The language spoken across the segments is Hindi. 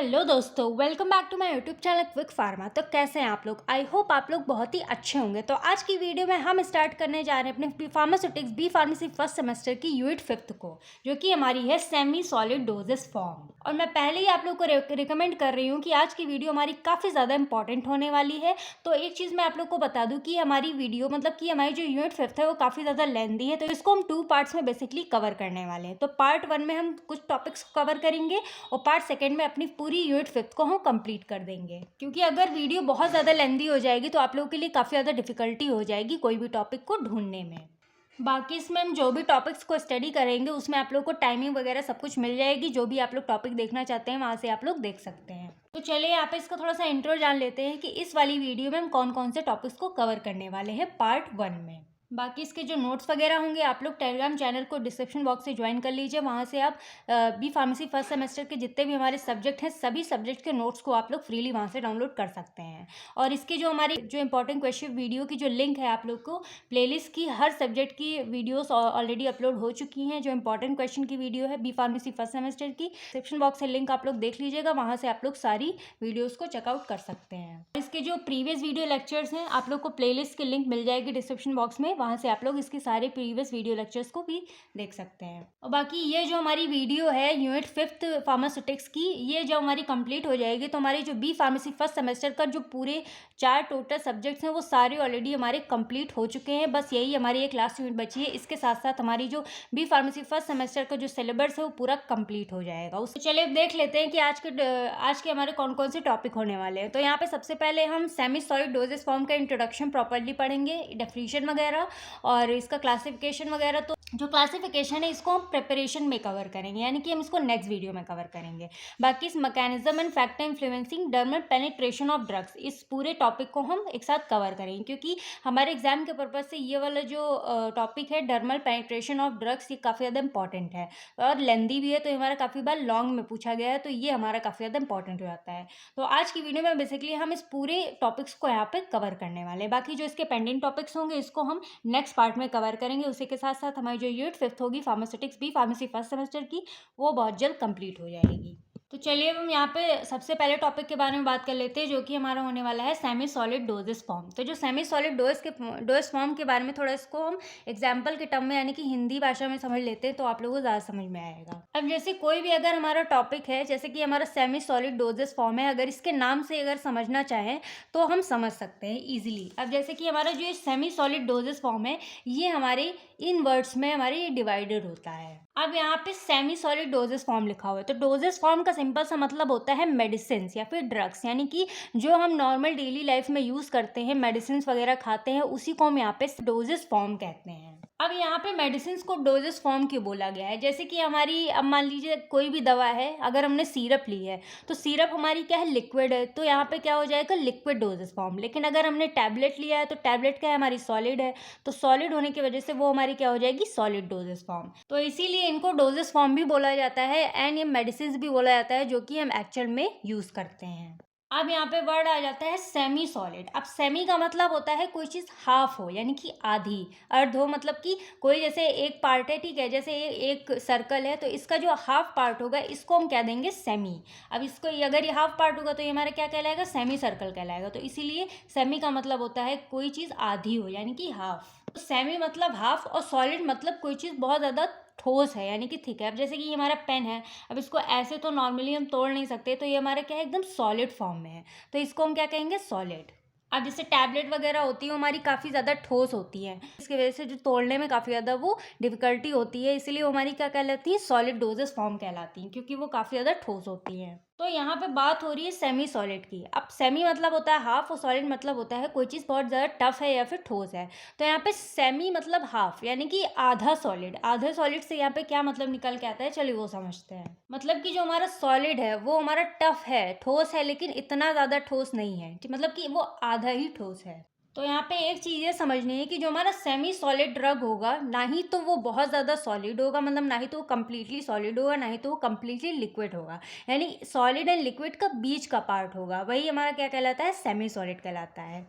हेलो दोस्तों, welcome back to my YouTube channel Quick Pharma. तो कैसे हैं आप लोग? आई होप आप लोग बहुत ही अच्छे होंगे। तो आज की वीडियो में हम स्टार्ट करने जा रहे हैं अपने pharmaceutics B pharmacy first semester की यूनिट 5 को, जो कि हमारी है सेमी सॉलिड डोजेस फॉर्म। और मैं पहले ही आप लोग को रिकमेंड कर रही हूँ कि आज की वीडियो हमारी काफ़ी ज़्यादा इंपॉर्टेंट होने वाली है। तो एक चीज़ मैं आप लोग को बता दूँ कि हमारी वीडियो मतलब कि हमारी जो यूनिट 5 है वो काफ़ी ज़्यादा लेंदी है, तो इसको हम 2 पार्ट्स में बेसिकली कवर करने वाले हैं। तो पार्ट 1 में हम कुछ टॉपिक्स कवर करेंगे और पार्ट सेकंड में अपनी पूरी यूनिट 5 को हम कंप्लीट कर देंगे, क्योंकि अगर वीडियो बहुत ज़्यादा लेंदी हो जाएगी तो आप लोगों के लिए काफ़ी ज़्यादा डिफिकल्टी हो जाएगी कोई भी टॉपिक को ढूंढने में। बाकी इसमें हम जो भी टॉपिक्स को स्टडी करेंगे उसमें आप लोग को टाइमिंग वगैरह सब कुछ मिल जाएगी। जो भी आप लोग टॉपिक देखना चाहते हैं वहाँ से आप लोग देख सकते हैं। तो चलिए यहाँ पे इसका थोड़ा सा इंट्रो जान लेते हैं कि इस वाली वीडियो में हम कौन कौन से टॉपिक्स को कवर करने वाले हैं पार्ट 1 में। बाकी इसके जो नोट्स वगैरह होंगे आप लोग टेलीग्राम चैनल को डिस्क्रिप्शन बॉक्स से ज्वाइन कर लीजिए। वहाँ से आप बी फार्मेसी फर्स्ट सेमेस्टर के जितने भी हमारे सब्जेक्ट हैं सभी सब्जेक्ट के नोट्स को आप लोग फ्रीली वहाँ से डाउनलोड कर सकते हैं। और इसके जो हमारी जो इंपॉर्टेंट क्वेश्चन वीडियो की जो लिंक है आप लोग को प्लेलिस्ट की हर सब्जेक्ट की वीडियोस ऑलरेडी अपलोड हो चुकी हैं। जो इंपॉर्टेंट क्वेश्चन की वीडियो है बी फार्मेसी फर्स्ट सेमेस्टर की, डिस्क्रिप्शन बॉक्स से लिंक आप लोग देख लीजिएगा, वहाँ से आप लोग सारी वीडियोस को चेकआउट कर सकते हैं। इसके जो प्रीवियस वीडियो लेक्चर्स हैं आप लोग को प्लेलिस्ट की लिंक मिल जाएगी डिस्क्रिप्शन बॉक्स में, वहाँ से आप लोग इसके सारे प्रीवियस वीडियो लेक्चर्स को भी देख सकते हैं। और बाकी ये जो हमारी वीडियो है यूनिट 5 फार्मास्यूटिक्स की, ये जब हमारी कंप्लीट हो जाएगी तो हमारी जो बी फार्मेसी फर्स्ट सेमेस्टर का जो पूरे 4 टोटल सब्जेक्ट्स हैं वो सारे ऑलरेडी हमारे कंप्लीट हो चुके हैं। बस यही हमारी एक लास्ट यूनिट बची है। इसके साथ साथ हमारी जो बी फार्मेसी फर्स्ट सेमेस्टर का जो सिलेबस है वो पूरा कंप्लीट हो जाएगा। उसको चलिए अब देख लेते हैं कि आज के हमारे कौन कौन से टॉपिक होने वाले हैं। तो यहाँ पे सबसे पहले हम सेमी सॉलिड डोजेस फॉर्म का इंट्रोडक्शन प्रॉपर्ली पढ़ेंगे, डेफिनेशन वगैरह और इसका क्लासिफिकेशन वगैरह। तो जो क्लासिफिकेशन है इसको हम प्रिपरेशन में कवर करेंगे, यानी कि हम इसको नेक्स्ट वीडियो में कवर करेंगे। बाकी इस mechanism and factor influencing dermal penetration of drugs, इस पूरे टॉपिक को हम एक साथ कवर करेंगे, क्योंकि हमारे एग्जाम के पर्पज से ये वाला जो टॉपिक है डर्मल पेनिट्रेशन ऑफ ड्रग्स, ये काफ़ी ज़्यादा इंपॉर्टेंट है और लेंदी भी है। तो हमारा काफ़ी बार लॉन्ग में पूछा गया है, तो ये हमारा काफ़ी ज़्यादा इंपॉर्टेंट हो जाता है। तो आज की वीडियो में बेसिकली हम इस पूरे टॉपिक्स को यहाँ पे कवर करने वाले हैं। बाकी जो इसके पेंडिंग टॉपिक्स होंगे इसको हम नेक्स्ट पार्ट में कवर करेंगे। उसी के साथ साथ हमारी जो यूनिट 5 होगी pharmaceutics B pharmacy first semester की, वो बहुत जल्द कंप्लीट हो जाएगी। तो चलिए अब हम यहाँ पे सबसे पहले टॉपिक के बारे में बात कर लेते हैं, जो कि हमारा होने वाला है सेमी सॉलिड डोजेस फॉर्म। तो जो सेमी सॉलिड डोज फॉर्म के बारे में थोड़ा इसको हम एग्जाम्पल के टर्म में यानी कि हिंदी भाषा में समझ लेते हैं, तो आप लोगों को ज़्यादा समझ में आएगा। अब जैसे कोई भी अगर हमारा टॉपिक है, जैसे कि हमारा सेमी सॉलिड डोजेस फॉर्म है, अगर इसके नाम से अगर समझना चाहें तो हम समझ सकते हैं ईजिली। अब जैसे कि हमारा जो सेमी सॉलिड डोजेस फॉर्म है ये हमारे इन वर्ड्स में हमारे डिवाइडेड होता है। अब यहाँ पे सेमी सॉलिड डोजेस फॉर्म लिखा हुआ है, तो डोजेस फॉर्म का सिंपल सा मतलब होता है मेडिसिन या फिर ड्रग्स, यानी कि जो हम नॉर्मल डेली लाइफ में यूज़ करते हैं, मेडिसिन वगैरह खाते हैं, उसी को हम यहाँ पे डोजेस फॉर्म कहते हैं। अब यहाँ पे मेडिसिन को डोजेस फॉर्म क्यों बोला गया है? जैसे कि हमारी अब मान लीजिए कोई भी दवा है, अगर हमने सिरप ली है तो सिरप हमारी क्या है, लिक्विड है, तो यहाँ पे क्या हो जाएगा, लिक्विड डोजेस फॉर्म। लेकिन अगर हमने टैबलेट लिया है तो टैबलेट क्या है, हमारी सॉलिड है, तो सॉलिड होने की वजह से वो हमारी क्या हो जाएगी, सॉलिड डोजेस फॉर्म। तो इसीलिए इनको डोजेस फॉर्म भी बोला जाता है एंड ये मेडिसिन भी बोला जाता है, जो कि हम एक्चुअल में यूज़ करते हैं। अब यहाँ पे वर्ड आ जाता है सेमी सॉलिड। अब सेमी का मतलब होता है कोई चीज़ हाफ हो, यानी कि आधी। अर्ध हो मतलब कि कोई जैसे एक पार्ट है, ठीक है, जैसे एक सर्कल है तो इसका जो हाफ पार्ट होगा इसको हम क्या देंगे, सेमी। अब इसको अगर ये हाफ पार्ट होगा तो ये हमारा क्या कहलाएगा, सेमी सर्कल कहलाएगा। तो इसीलिए सेमी का मतलब होता है कोई चीज़ आधी हो, यानी कि हाफ। तो सेमी मतलब हाफ और सॉलिड मतलब कोई चीज़ बहुत ज़्यादा ठोस है, यानी कि ठीक है। अब जैसे कि ये हमारा पेन है, अब इसको ऐसे तो नॉर्मली हम तोड़ नहीं सकते, तो ये हमारा क्या है, एकदम सॉलिड फॉर्म में है, तो इसको हम क्या कहेंगे, सॉलिड। अब जैसे टैबलेट वगैरह होती है वो हमारी काफ़ी ज़्यादा ठोस होती है, इसकी वजह से जो तोड़ने में काफ़ी ज़्यादा वो डिफिकल्टी होती है, इसलिए वो हमारी क्या कहलाती है, सॉलिड डोजेस फॉर्म कहलाती हैं, क्योंकि वो काफ़ी ज़्यादा ठोस होती हैं। तो यहाँ पे बात हो रही है सेमी सॉलिड की। अब सेमी मतलब होता है हाफ और सॉलिड मतलब होता है कोई चीज़ बहुत ज़्यादा टफ है या फिर ठोस है। तो यहाँ पे सेमी मतलब हाफ, यानी कि आधा सॉलिड। आधा सॉलिड से यहाँ पे क्या मतलब निकल के आता है, चलिए वो समझते हैं। मतलब कि जो हमारा सॉलिड है वो हमारा टफ है, ठोस है, लेकिन इतना ज़्यादा ठोस नहीं है, मतलब कि वो आधा ही ठोस है। तो यहाँ पे एक चीज़ ये समझनी है कि जो हमारा सेमी सॉलिड ड्रग होगा, ना ही तो वो बहुत ज़्यादा सॉलिड होगा, मतलब ना ही तो वो कम्प्लीटली सॉलिड होगा, ना ही तो वो कम्प्लीटली लिक्विड होगा, यानी सॉलिड एंड लिक्विड का बीच का पार्ट होगा, वही हमारा क्या कहलाता है, सेमी सॉलिड कहलाता है।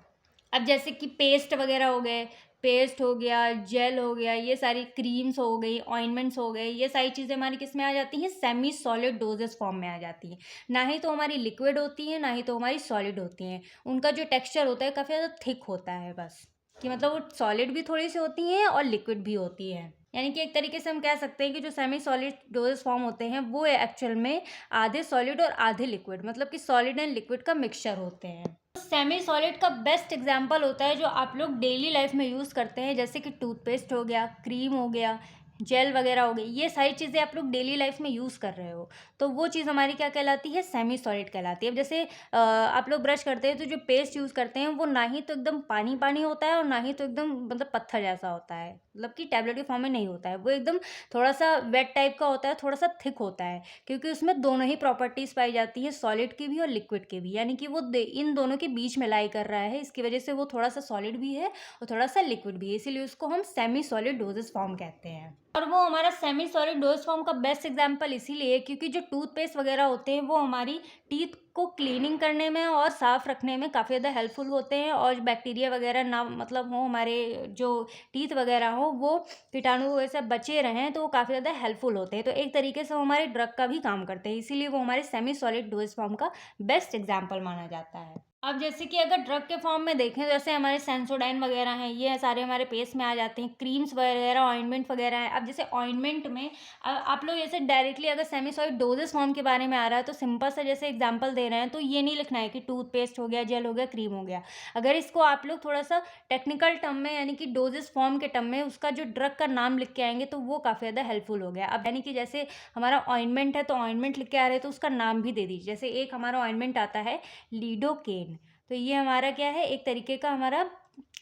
अब जैसे कि पेस्ट वगैरह हो गए, पेस्ट हो गया, जेल हो गया, ये सारी क्रीम्स हो गई, ऑइंटमेंट्स हो गए, ये सारी चीज़ें हमारी किस में आ जाती हैं, सेमी सॉलिड डोजेस फॉर्म में आ जाती हैं। ना ही तो हमारी लिक्विड होती हैं, ना ही तो हमारी सॉलिड होती हैं। उनका जो टेक्सचर होता है काफ़ी ज़्यादा थिक होता है, बस कि मतलब वो सॉलिड भी थोड़ी सी होती हैं और लिक्विड भी होती है। यानी कि एक तरीके से हम कह सकते हैं कि जो सेमी सॉलिड डोजेस फॉर्म होते हैं वो एक्चुअल में आधे सॉलिड और आधे लिक्विड, मतलब कि सॉलिड एंड लिक्विड का मिक्सचर होते हैं। सेमी सॉलिड का बेस्ट एग्जांपल होता है जो आप लोग डेली लाइफ में यूज़ करते हैं, जैसे कि टूथपेस्ट हो गया, क्रीम हो गया, जेल वगैरह हो गई, ये सारी चीज़ें आप लोग डेली लाइफ में यूज़ कर रहे हो, तो वो चीज़ हमारी क्या कहलाती है, सेमी सॉलिड कहलाती है। अब जैसे आप लोग ब्रश करते हैं तो जो पेस्ट यूज़ करते हैं वो ना ही तो एकदम पानी पानी होता है और ना ही तो एकदम मतलब पत्थर जैसा होता है, मतलब कि टैबलेट के फॉर्म में नहीं होता है, वो एकदम थोड़ा सा वेट टाइप का होता है, थोड़ा सा थिक होता है, क्योंकि उसमें दोनों ही प्रॉपर्टीज़ पाई जाती है, सॉलिड की भी और लिक्विड की भी, यानी कि वो इन दोनों के बीच में लाई कर रहा है, इसकी वजह से वो थोड़ा सा सॉलिड भी है और थोड़ा सा लिक्विड भी है, इसीलिए उसको हम सेमी सॉलिड डोजेस फॉर्म कहते हैं। और वो हमारा सेमी सॉलिड डोज फॉर्म का बेस्ट एग्जांपल इसीलिए क्योंकि जो टूथपेस्ट वगैरह होते हैं वो हमारी टीथ को क्लीनिंग करने में और साफ़ रखने में काफ़ी ज़्यादा हेल्पफुल होते हैं, और बैक्टीरिया वगैरह ना मतलब हो, हमारे जो टीथ वगैरह हो वो कीटाणु वैसे बचे रहें, तो वो काफ़ी ज़्यादा हेल्पफुल होते हैं। तो एक तरीके से वो हमारे ड्रग का भी काम करते हैं, इसीलिए वो हमारे सेमी सॉलिड डोज फॉर्म का बेस्ट एग्जाम्पल माना जाता है। अब जैसे कि अगर ड्रग के फॉर्म में देखें, जैसे हमारे सेंसोडाइन वगैरह हैं, ये सारे हमारे पेस्ट में आ जाते हैं, क्रीम्स वगैरह, ऑइंटमेंट वगैरह हैं। अब जैसे ऑइंटमेंट में आप लोग जैसे डायरेक्टली अगर सेमी सॉलिड डोजेस फॉर्म के बारे में आ रहा है तो सिंपल सा जैसे एग्जांपल दे रहे हैं, तो ये नहीं लिखना है कि टूथपेस्ट हो गया, जेल हो गया, क्रीम हो गया। अगर इसको आप लोग थोड़ा सा टेक्निकल टर्म में यानी कि डोजेस फॉर्म के टर्म में उसका जो ड्रग का नाम लिख के आएंगे तो वो काफ़ी ज़्यादा हेल्पफुल हो गया। अब यानी कि जैसे हमारा ऑइंटमेंट है तो ऑइंटमेंट लिख के आ रहे हैं तो उसका नाम भी दे दीजिए। जैसे एक हमारा ऑइंटमेंट आता है लीडोकेन, तो ये हमारा क्या है, एक तरीके का हमारा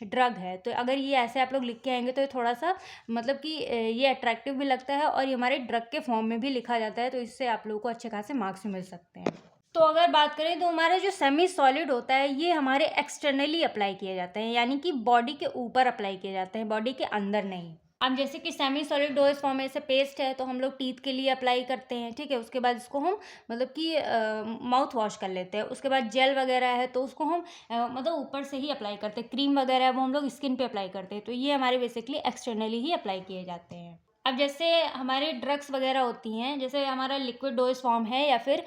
ड्रग है। तो अगर ये ऐसे आप लोग लिख के आएंगे तो ये थोड़ा सा मतलब कि ये अट्रैक्टिव भी लगता है और ये हमारे ड्रग के फॉर्म में भी लिखा जाता है, तो इससे आप लोगों को अच्छे खासे मार्क्स मिल सकते हैं। तो अगर बात करें तो हमारा जो सेमी सॉलिड होता है ये हमारे एक्सटर्नली अप्लाई किए जाते हैं, यानी कि बॉडी के ऊपर अप्लाई किए जाते हैं, बॉडी के अंदर नहीं। अब जैसे कि सेमी सॉलिड डोज फॉर्म में से पेस्ट है तो हम लोग टीथ के लिए अप्लाई करते हैं, ठीक है। उसके बाद इसको हम मतलब कि माउथ वॉश कर लेते हैं। उसके बाद जेल वगैरह है तो उसको हम मतलब ऊपर से ही अप्लाई करते हैं। क्रीम वगैरह है वो हम लोग स्किन पे अप्लाई करते हैं, तो ये हमारे बेसिकली एक्सटर्नली ही अप्लाई किए जाते हैं। अब जैसे हमारे ड्रग्स वगैरह होती हैं, जैसे हमारा लिक्विड डोज फॉर्म है या फिर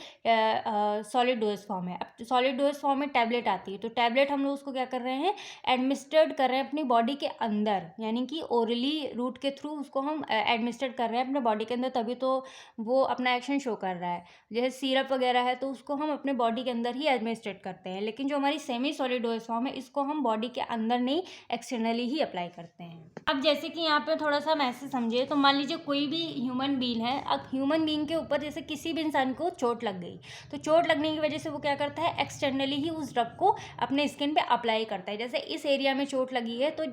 सॉलिड डोज फॉर्म है। अब सॉलिड डोज फॉर्म में टैबलेट आती है, तो टैबलेट हम लोग उसको क्या कर रहे हैं, एडमिनिस्ट्रेट कर रहे हैं अपनी बॉडी के अंदर, यानी कि ओरली रूट के थ्रू उसको हम एडमिनिस्ट्रेट कर रहे हैं अपने बॉडी के अंदर, तभी तो वो अपना एक्शन शो कर रहा है। जैसे सिरप वगैरह है तो उसको हम अपने बॉडी के अंदर ही एडमिनिस्ट्रेट करते हैं, लेकिन जो हमारी सेमी सॉलिड डोज फॉर्म है इसको हम बॉडी के अंदर नहीं एक्सटर्नली ही अप्लाई करते हैं। अब जैसे कि यहाँ पे थोड़ा सा हम ऐसे समझे, तो मान लीजिए कोई भी ह्यूमन बीइंग है, अब ह्यूमन बीइंग के ऊपर जैसे किसी भी इंसान को चोट लग गई, तो चोट लगने की वजह से वो क्या करता है, एक्सटर्नली ही उस ड्रग को अपने स्किन पे अप्लाई करता है। जैसे इस एरिया में चोट लगी है तो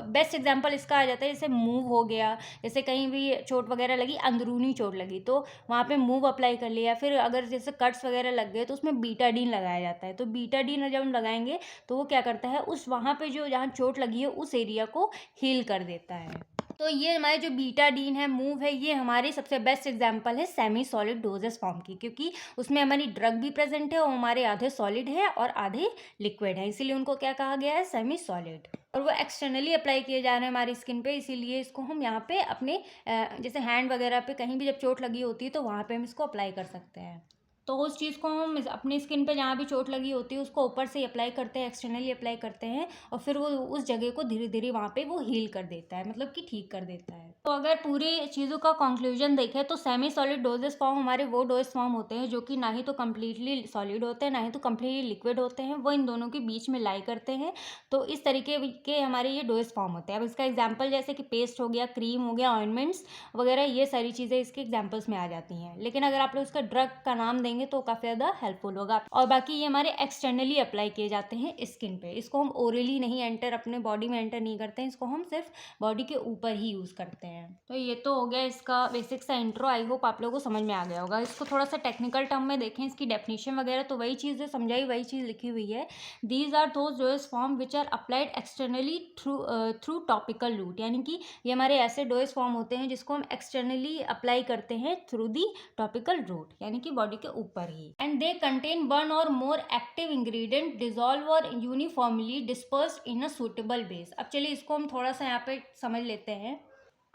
बेस्ट एग्जांपल इसका आ जाता है, जैसे मूव हो गया, जैसे कहीं भी चोट वगैरह लगी, अंदरूनी चोट लगी तो वहाँ पे मूव अप्लाई कर लिया। फिर अगर जैसे कट्स वगैरह लग गए तो उसमें बीटाडीन लगाया जाता है, तो बीटाडीन जब हम लगाएंगे तो वो क्या करता है, उस वहाँ पे जो जहाँ चोट लगी है उस एरिया को हील कर देता है। तो ये हमारे जो बीटाडीन है, मूव है, ये हमारी सबसे बेस्ट एग्जांपल है सेमी सॉलिड डोजेस फॉर्म की, क्योंकि उसमें हमारी ड्रग भी प्रेजेंट है और हमारे आधे सॉलिड है और आधे लिक्विड है, इसीलिए उनको क्या कहा गया है, सेमी सॉलिड। और वो एक्सटर्नली अप्लाई किए जा रहे हैं हमारी स्किन पे, इसीलिए इसको हम यहाँ पे अपने जैसे हैंड वगैरह पे कहीं भी जब चोट लगी होती है तो वहाँ पे हम इसको अप्लाई कर सकते हैं। तो उस चीज़ को हम अपनी स्किन पे जहाँ भी चोट लगी होती है उसको ऊपर से ही अप्लाई करते हैं, एक्सटर्नली अप्लाई करते हैं, और फिर वो उस जगह को धीरे धीरे वहाँ पे वो हील कर देता है, मतलब कि ठीक कर देता है। तो अगर पूरी चीज़ों का कंक्लूजन देखें तो सेमी सॉलिड डोजेस फॉर्म हमारे वो डोज फॉर्म होते हैं जो कि ना ही तो कम्प्लीटली सॉलिड होते हैं ना ही तो कम्प्लीटली लिक्विड होते हैं, वो इन दोनों के बीच में लाई करते हैं। तो इस तरीके के हमारे ये डोज फॉर्म होते हैं। अब इसका एग्जाम्पल जैसे कि पेस्ट हो गया, क्रीम हो गया, ऑइंटमेंट्स वगैरह, ये सारी चीज़ें इसके एग्जाम्पल्स में आ जाती हैं। लेकिन अगर आप लोग इसका ड्रग का नाम देंगे तो काफ़ी ज़्यादा हेल्पफुल होगा। और बाकी ये हमारे एक्सटर्नली अप्लाई किए जाते हैं स्किन पे, इसको हम ओरली नहीं एंटर, अपने बॉडी में एंटर नहीं करते हैं, इसको हम सिर्फ बॉडी के ऊपर ही यूज़ करते हैं। हैं। तो ये तो हो गया इसका बेसिक सा इंट्रो। आई होप आप लोगों को समझ में आ गया होगा। इसको थोड़ा सा टेक्निकल टर्म में देखें, इसकी डेफिनेशन वगैरह, तो वही चीज़ है समझाई, वही चीज़ लिखी हुई है। These are those dosage form which are applied externally through topical route, यानी कि ये हमारे ऐसे डोएज फॉर्म होते हैं जिसको हम एक्सटर्नली अप्लाई करते हैं थ्रू दी टॉपिकल रूट, यानी कि बॉडी के ऊपर ही। एंड दे कंटेन वन और मोर एक्टिव इंग्रेडिएंट डिजॉल्व और uniformly dispersed in a suitable base. अब चलिए इसको हम थोड़ा सा यहाँ पे समझ लेते हैं।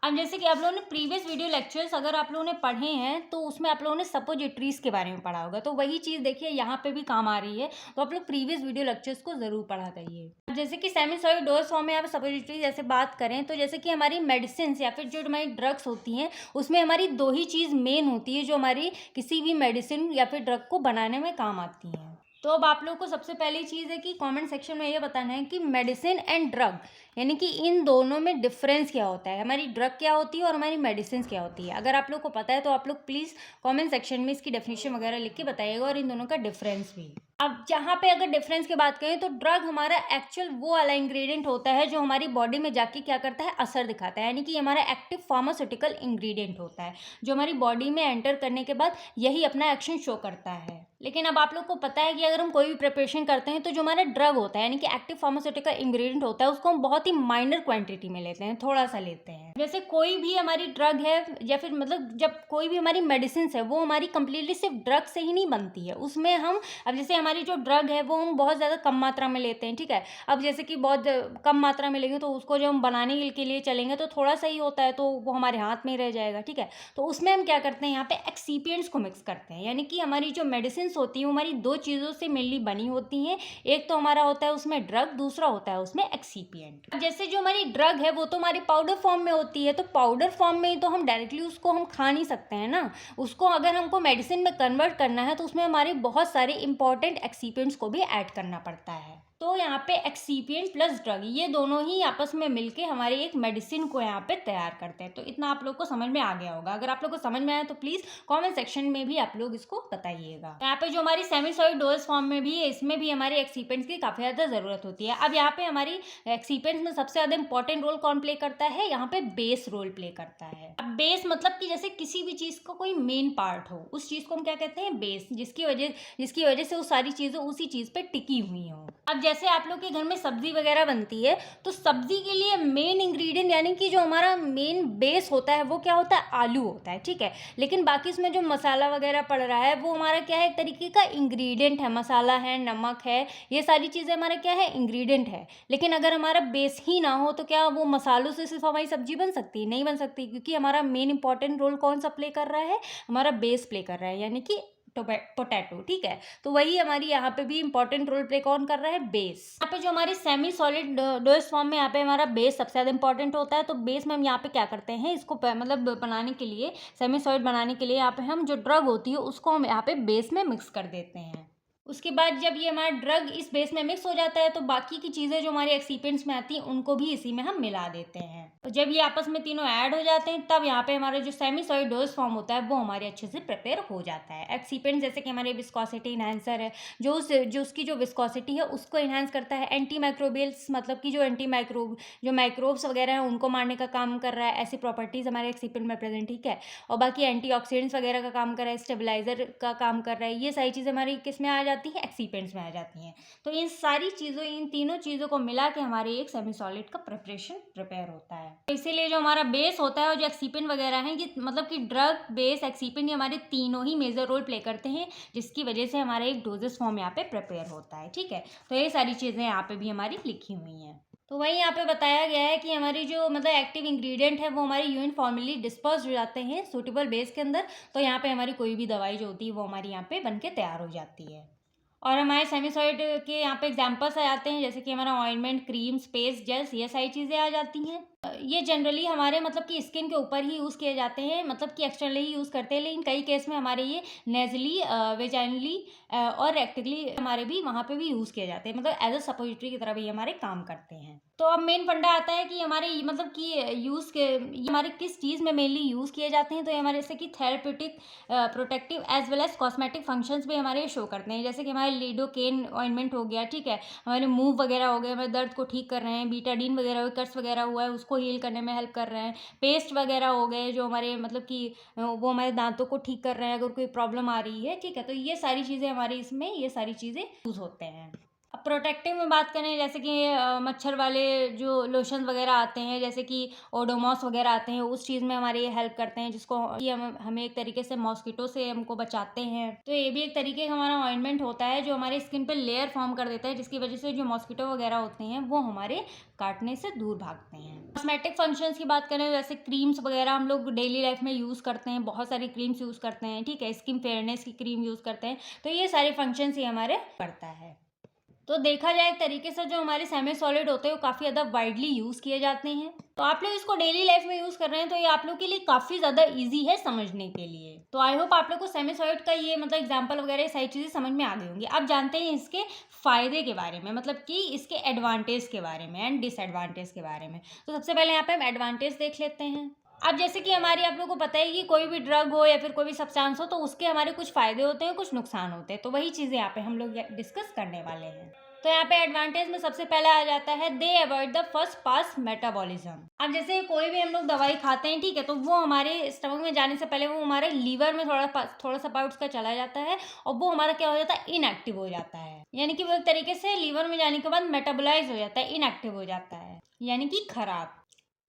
अब जैसे कि आप लोगों ने प्रीवियस वीडियो लेक्चर्स अगर आप लोगों ने पढ़े हैं तो उसमें आप लोगों ने सपोजिटरीज के बारे में पढ़ा होगा, तो वही चीज़ देखिए यहाँ पे भी काम आ रही है। तो आप लोग प्रीवियस वीडियो लेक्चर्स को ज़रूर पढ़ा करिए। जैसे कि सेमी सॉलिड डोज फॉर्म में आप सपोजिटरी जैसे बात करें, तो जैसे कि हमारी मेडिसिन या फिर जो हमारी ड्रग्स होती हैं उसमें हमारी दो ही चीज़ मेन होती है जो हमारी किसी भी मेडिसिन या फिर ड्रग को बनाने में काम आती हैं। तो अब आप लोग को सबसे पहली चीज़ है कि कमेंट सेक्शन में ये बताना है कि मेडिसिन एंड ड्रग, यानी कि इन दोनों में डिफरेंस क्या होता है, हमारी ड्रग क्या होती है और हमारी मेडिसिन क्या होती है। अगर आप लोग को पता है तो आप लोग प्लीज़ कमेंट सेक्शन में इसकी डेफिनेशन वगैरह लिख के बताइएगा, और इन दोनों का डिफरेंस भी। अब जहाँ पे अगर डिफरेंस की बात करें तो ड्रग हमारा एक्चुअल वो वाला इंग्रेडिएंट होता है जो हमारी बॉडी में जाके क्या करता है, असर दिखाता है, यानी कि हमारा एक्टिव फार्मास्यूटिकल इंग्रेडिएंट होता है जो हमारी बॉडी में एंटर करने के बाद यही अपना एक्शन शो करता है। लेकिन अब आप लोग को पता है कि अगर हम कोई भी प्रिपरेशन करते हैं तो जो हमारा ड्रग होता है यानी कि एक्टिव फार्मास्यूटिकल इंग्रेडिएंट होता है उसको हम बहुत ही माइनर क्वांटिटी में लेते हैं, थोड़ा सा लेते हैं। जैसे कोई भी हमारी ड्रग है या फिर मतलब जब कोई भी हमारी मेडिसिन है वो हमारी कंप्लीटली सिर्फ ड्रग से ही नहीं बनती है, उसमें हम अब जैसे हमारी जो ड्रग है वो हम बहुत ज़्यादा कम मात्रा में लेते हैं, ठीक है। अब जैसे कि बहुत कम मात्रा में लेंगे तो उसको जब हम बनाने के लिए चलेंगे तो थोड़ा सा ही होता है, तो वो हमारे हाथ में ही रह जाएगा, ठीक है। तो उसमें हम क्या करते हैं, यहाँ पे एक्सीपिएंट्स को मिक्स करते हैं, यानी कि हमारी जो मेडिसिन होती है हमारी दो चीज़ों से मेनली बनी होती हैं। एक तो हमारा होता है उसमें ड्रग, दूसरा होता है उसमें एक्सीपिएंट। जैसे जो हमारी ड्रग है वो तो हमारी पाउडर फॉर्म में होती है, तो पाउडर फॉर्म में ही तो हम डायरेक्टली उसको हम खा नहीं सकते हैं ना, उसको अगर हमको मेडिसिन में कन्वर्ट करना है तो उसमें हमारे बहुत सारे इंपॉर्टेंट एक्सीपिएंट्स को भी ऐड करना पड़ता है। तो यहाँ पे एक्सीपिएंट प्लस ड्रग ये दोनों ही आपस में मिलके हमारे एक मेडिसिन को यहाँ पे तैयार करते हैं। तो इतना आप लोग को समझ में आ गया होगा। अगर आप लोग को समझ में आया तो प्लीज़ कमेंट सेक्शन में भी आप लोग इसको बताइएगा। यहाँ पे जो हमारी सेमी सॉलिड डोज फॉर्म में भी है इसमें भी हमारे एक्सीपिएंट्स की काफ़ी ज़्यादा ज़रूरत होती है। अब यहाँ पे हमारी एक्सीपिएंट्स में सबसे ज़्यादा इंपॉर्टेंट रोल कौन प्ले करता है, यहाँ पे बेस रोल प्ले करता है। अब बेस मतलब कि जैसे किसी भी चीज़ का कोई मेन पार्ट हो उस चीज़ को हम क्या कहते हैं, बेस, जिसकी वजह से वो सारी चीज़ें उसी चीज़ पे टिकी हुई हों। अब जैसे आप लोग के घर में सब्जी वगैरह बनती है तो सब्जी के लिए मेन इंग्रेडिएंट यानी कि जो हमारा मेन बेस होता है वो क्या होता है, आलू होता है, ठीक है। लेकिन बाकी उसमें जो मसाला वगैरह पड़ रहा है वो हमारा क्या है, एक तरीके का इंग्रेडिएंट है, मसाला है, नमक है, ये सारी चीज़ें हमारा क्या है, इंग्रेडिएंट है। लेकिन अगर हमारा बेस ही ना हो तो क्या वो मसालों से सिर्फ हमारी सब्जी बन सकती है, नहीं बन सकती, क्योंकि हमारा मेन इंपॉर्टेंट रोल कौन सा प्ले कर रहा है, हमारा बेस प्ले कर रहा है, यानी कि पोटैटो, ठीक है। तो वही हमारी यहाँ पे भी इंपॉर्टेंट रोल प्ले कौन कर रहा है, बेस। यहाँ पे जो हमारी सेमी सॉलिड डोज फॉर्म में यहाँ पे हमारा बेस सबसे ज़्यादा इंपॉर्टेंट होता है। तो बेस में हम यहाँ पे क्या करते हैं, इसको मतलब बनाने के लिए, सेमी सॉलिड बनाने के लिए यहाँ पे हम जो ड्रग होती है उसको हम यहाँ पे बेस में मिक्स कर देते हैं। उसके बाद जब ये हमारा ड्रग इस बेस में मिक्स हो जाता है तो बाकी की चीज़ें जो हमारे एक्सीपिएंट्स में आती हैं उनको भी इसी में हम मिला देते हैं। तो जब ये आपस में तीनों ऐड हो जाते हैं तब यहाँ पे हमारा जो सेमी सॉलिड डोज फॉर्म होता है वो हमारे अच्छे से प्रिपेयर हो जाता है। एक्सीपिएंट्स जैसे कि हमारे विस्कोसिटी इन्हांसर है, जो उसकी जो विस्कोसिटी है उसको इन्हांस करता है। एंटी माइक्रोबियल्स मतलब कि जो माइक्रोब्स वगैरह हैं उनको मारने का काम कर रहा है, ऐसी प्रॉपर्टीज़ हमारे एक्सीपिएंट में प्रेजेंट, ठीक है। और बाकी एंटीऑक्सीडेंट्स वगैरह का काम कर रहा है, स्टेबलाइजर का काम कर रहा है, ये सारी चीज़ें हमारी किस में आ जाती है, एक्सीपिएंट्स में आ जाती हैं। तो इन सारी चीज़ों, इन तीनों चीज़ों को मिला के हमारे एक सेमी सॉलिड का प्रिपरेशन प्रिपेयर होता है। तो इसीलिए जो हमारा बेस होता है और जो एक्सीपिएंट वगैरह हैं ये मतलब कि ड्रग, बेस, एक्सीपिएंट ये हमारे तीनों ही मेजर रोल प्ले करते हैं, जिसकी वजह से हमारा एक डोजेस फॉर्म यहाँ पे प्रिपेयर होता है, ठीक है। तो ये सारी चीज़ें यहाँ पे भी हमारी लिखी हुई हैं। तो वही यहाँ पे बताया गया है कि हमारी जो मतलब एक्टिव इंग्रेडिएंट है वो हमारी यूनिफॉर्मली डिस्पर्स हो जाते हैं सूटेबल बेस के अंदर। तो यहाँ पे हमारी कोई भी दवाई जो होती है वो हमारी यहाँ पे बन के तैयार हो जाती है। और हमारे सेमी सॉलिड के यहाँ पे एग्जांपल्स आ जाते हैं, जैसे कि हमारा ऑइंटमेंट, क्रीम, पेस्ट, जेल्स, ये सारी चीज़ें आ जाती हैं। ये जनरली हमारे मतलब कि स्किन के ऊपर ही यूज़ किए जाते हैं, मतलब कि एक्सटर्नली ही यूज़ करते हैं, लेकिन कई केस में हमारे ये नेजली, वेजाइनली और रेक्टली हमारे भी वहाँ पे भी यूज़ किए जाते हैं, मतलब एज अ सपोजिटरी की तरह भी हमारे काम करते हैं। तो अब मेन फंडा आता है कि हमारे मतलब कि यूज़ के ये हमारे किस चीज़ में मेनली यूज़ किए जाते हैं। तो ये हमारे जैसे कि therapeutic, protective as well as cosmetic functions भी हमारे शो करते हैं। जैसे कि हमारे लिडोकेन ऑइंटमेंट हो गया, ठीक है, हमारे मूव वगैरह हो गए, हमारे दर्द को ठीक कर रहे हैं, बीटाडीन वगैरह हो, कट्स वगैरह हुआ है उसको हील करने में हेल्प कर रहे हैं, पेस्ट वगैरह हो गए जो हमारे मतलब कि वो हमारे दांतों को ठीक कर रहे हैं अगर कोई प्रॉब्लम आ रही है, ठीक है। तो ये सारी चीज़ें हमारे इसमें ये सारी चीज़ें यूज़ होते हैं। अब प्रोटेक्टिव में बात करें, जैसे कि मच्छर वाले जो लोशन वगैरह आते हैं, जैसे कि ओडोमॉस वगैरह आते हैं, उस चीज़ में हमारे ये हेल्प करते हैं, जिसको कि हमें एक तरीके से मॉस्किटो से हमको बचाते हैं। तो ये भी एक तरीके का हमारा ऑइंटमेंट होता है जो हमारे स्किन पे लेयर फॉर्म कर देता है, जिसकी वजह से जो मॉस्किटो वगैरह होते हैं वो हमारे काटने से दूर भागते हैं। कॉस्मेटिक फंक्शंस की बात करें, जैसे क्रीम्स वगैरह हम लोग डेली लाइफ में यूज़ करते हैं, बहुत सारी क्रीम्स यूज़ करते हैं, ठीक है, स्किन फेयरनेस की क्रीम यूज़ करते हैं। तो ये सारे फंक्शंस ही हमारे करता है। तो देखा जाए एक तरीके से जो हमारे सेमी सॉलिड होते हैं वो काफ़ी ज़्यादा वाइडली यूज़ किए जाते हैं। तो आप लोग इसको डेली लाइफ में यूज़ कर रहे हैं तो ये आप लोग के लिए काफ़ी ज़्यादा ईजी है समझने के लिए। तो आई होप आप लोग को सेमी सॉलिड का ये मतलब एग्जांपल वगैरह सारी चीज़ें समझ में आ गई होंगी। अब जानते हैं इसके फ़ायदे के बारे में, मतलब कि इसके एडवांटेज के बारे में एंड डिसएडवांटेज के बारे में। तो सबसे पहले यहाँ पे हम एडवांटेज देख लेते हैं। अब जैसे कि हमारी आप लोगों को पता है कि कोई भी ड्रग हो या फिर कोई भी सब्सटेंस हो तो उसके हमारे कुछ फ़ायदे होते हैं, कुछ नुकसान होते हैं। तो वही चीज़ें यहाँ पे हम लोग डिस्कस करने वाले हैं। तो यहाँ पे एडवांटेज में सबसे पहले आ जाता है दे avoid the first pass metabolism. अब जैसे कोई भी हम लोग दवाई खाते हैं, ठीक है, तो वो हमारे स्टमक में जाने से पहले वो हमारे लीवर में थोड़ा सा पार्ट उसका चला जाता है और वो हमारा क्या हो जाता है, इनएक्टिव हो जाता है। यानी कि वो एक तरीके से लीवर में जाने के बाद मेटाबोलाइज हो जाता है, इनएक्टिव हो जाता है, यानी कि खराब।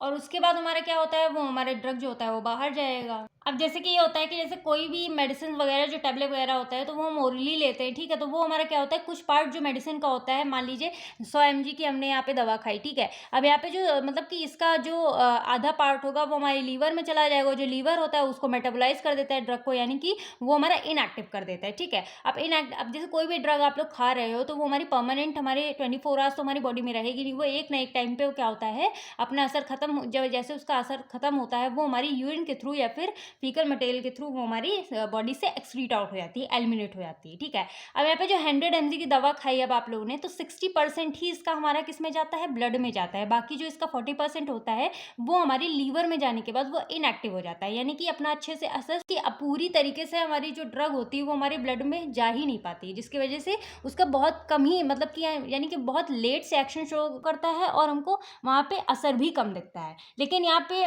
और उसके बाद हमारा क्या होता है, वो हमारा ड्रग जो होता है वो बाहर जाएगा। अब जैसे कि ये होता है कि जैसे कोई भी मेडिसिन वगैरह जो टैबलेट वगैरह होता है तो वो हम ओरली लेते हैं, ठीक है, तो वो हमारा क्या होता है, कुछ पार्ट जो मेडिसिन का होता है, मान लीजिए 100 mg की हमने यहाँ पे दवा खाई, ठीक है, अब यहाँ पे जो मतलब कि इसका जो आधा पार्ट होगा वो हमारे लीवर में चला जाएगा, जो लीवर होता है उसको मेटाबोलाइज कर देता है ड्रग को, यानी कि वो हमारा इनएक्टिव कर देता है, ठीक है। अब जैसे कोई भी ड्रग आप लोग खा रहे हो तो वो हमारी परमानेंट हमारे 24 आवर्स तो हमारी बॉडी में रहेगी नहीं, वो एक ना एक टाइम पे वो क्या होता है, अपना असर खत्म जब जैसे उसका असर खत्म होता है वो हमारी यूरिन के थ्रू या फिर फीकल मटेरियल के थ्रू वो हमारी बॉडी से एक्सक्रीट आउट हो जाती है, एलिमिनेट हो जाती है, ठीक है। अब यहाँ पे जो 100 mg की दवा खाई अब आप लोगों ने, तो 60% ही इसका हमारा किस में जाता है, ब्लड में जाता है। बाकी जो इसका 40% होता है वो हमारी लीवर में जाने के बाद वो इनएक्टिव हो जाता है, यानी कि अपना अच्छे से असर कि पूरी तरीके से हमारी जो ड्रग होती है वो हमारे ब्लड में जा ही नहीं पाती है, जिसकी वजह से उसका बहुत कम ही मतलब कि यानी कि बहुत लेट से एक्शन शो करता है और हमको वहाँ पे असर भी कम दिखता है। लेकिन यहाँ पे